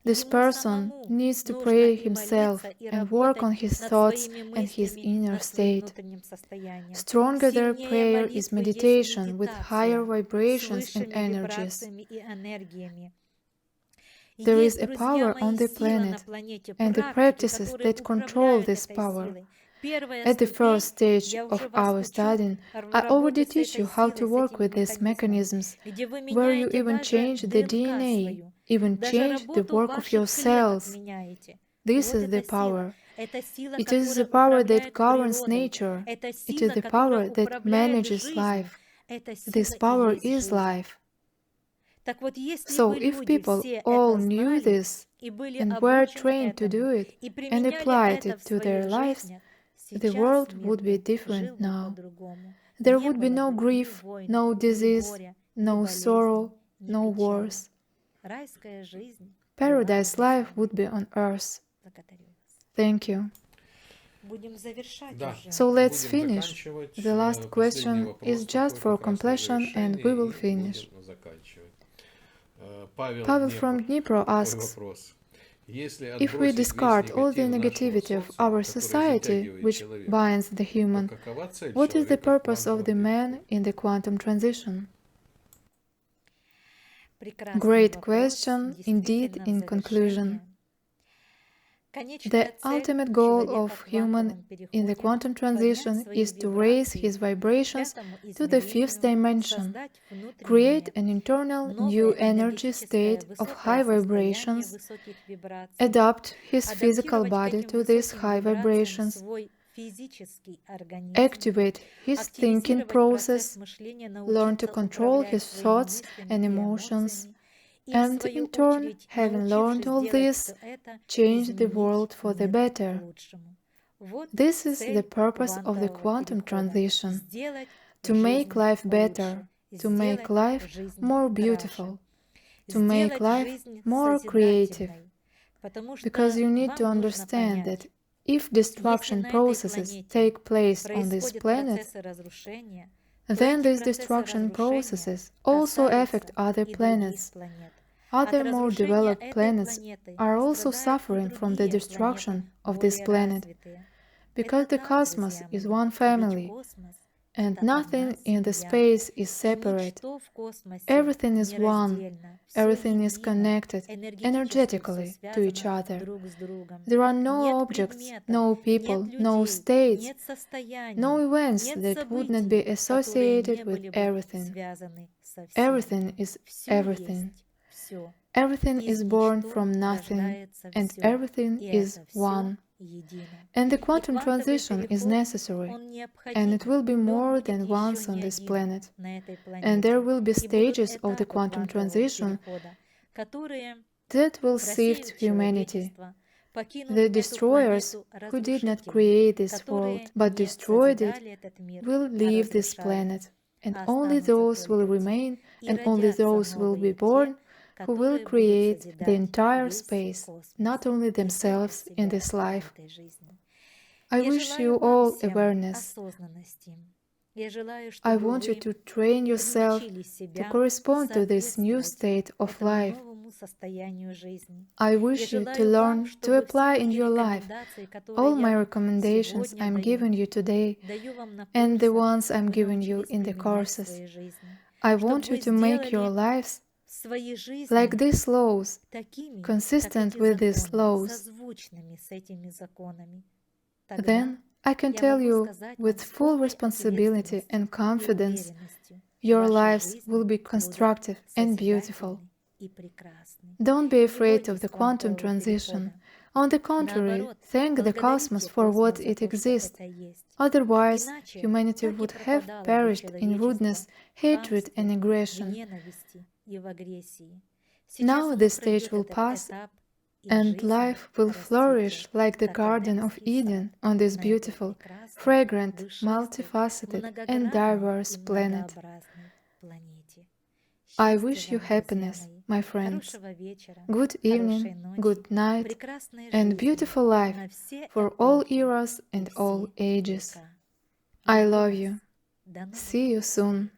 This person needs to pray himself and work on his thoughts and his inner state. Stronger their prayer is meditation with higher vibrations and energies. There is a power on the planet, and the practices that control this power. At the first stage of our studying, I already teach you how to work with these mechanisms, where you even change the DNA, even change the work of your cells. This is the power. It is the power that governs nature. It is the power that manages life. This power is life. So if people all knew this and were trained to do it and applied it to their lives, the world would be different now. There would be no grief, no disease, no sorrow, no wars. Paradise life would be on earth. Thank you. So let's finish. The last question is just for completion and we will finish. Pavel from Dnipro asks, if we discard all the negativity of our society, which binds the human, what is the purpose of the man in the quantum transition? Great question, indeed, in conclusion. The ultimate goal of human in the quantum transition is to raise his vibrations to the fifth dimension, create an internal new energy state of high vibrations, adapt his physical body to these high vibrations, activate his thinking process, learn to control his thoughts and emotions, and in turn, having learned all this, change the world for the better. This is the purpose of the quantum transition: to make life better, to make life more beautiful, to make life more creative. because you need to understand that if destruction processes take place on this planet, then these destruction processes also affect other planets. Other more developed planets are also suffering from the destruction of this planet, because the cosmos is one family, and nothing in the space is separate. Everything is one, everything is connected energetically to each other. There are no objects, no people, no states, no events that would not be associated with everything. Everything is everything. Everything is born from nothing, and everything is one. And the quantum transition is necessary, and it will be more than once on this planet. And there will be stages of the quantum transition that will sift humanity. The destroyers, who did not create this world but destroyed it, will leave this planet, and only those will remain, and only those will be born who will create the entire space, not only themselves in this life. I wish you all awareness. I want you to train yourself to correspond to this new state of life. I wish you to learn to apply in your life all my recommendations I'm giving you today and the ones I'm giving you in the courses. I want you to make your lives like these laws, consistent with these laws. Then I can tell you with full responsibility and confidence, your lives will be constructive and beautiful. Don't be afraid of the quantum transition. On the contrary, thank the cosmos for what it exists. Otherwise, humanity would have perished in rudeness, hatred, and aggression. Now this stage will pass, and life will flourish like the Garden of Eden on this beautiful, fragrant, multifaceted, and diverse planet. I wish you happiness, my friends. Good evening, good night, and beautiful life for all eras and all ages. I love you. See you soon.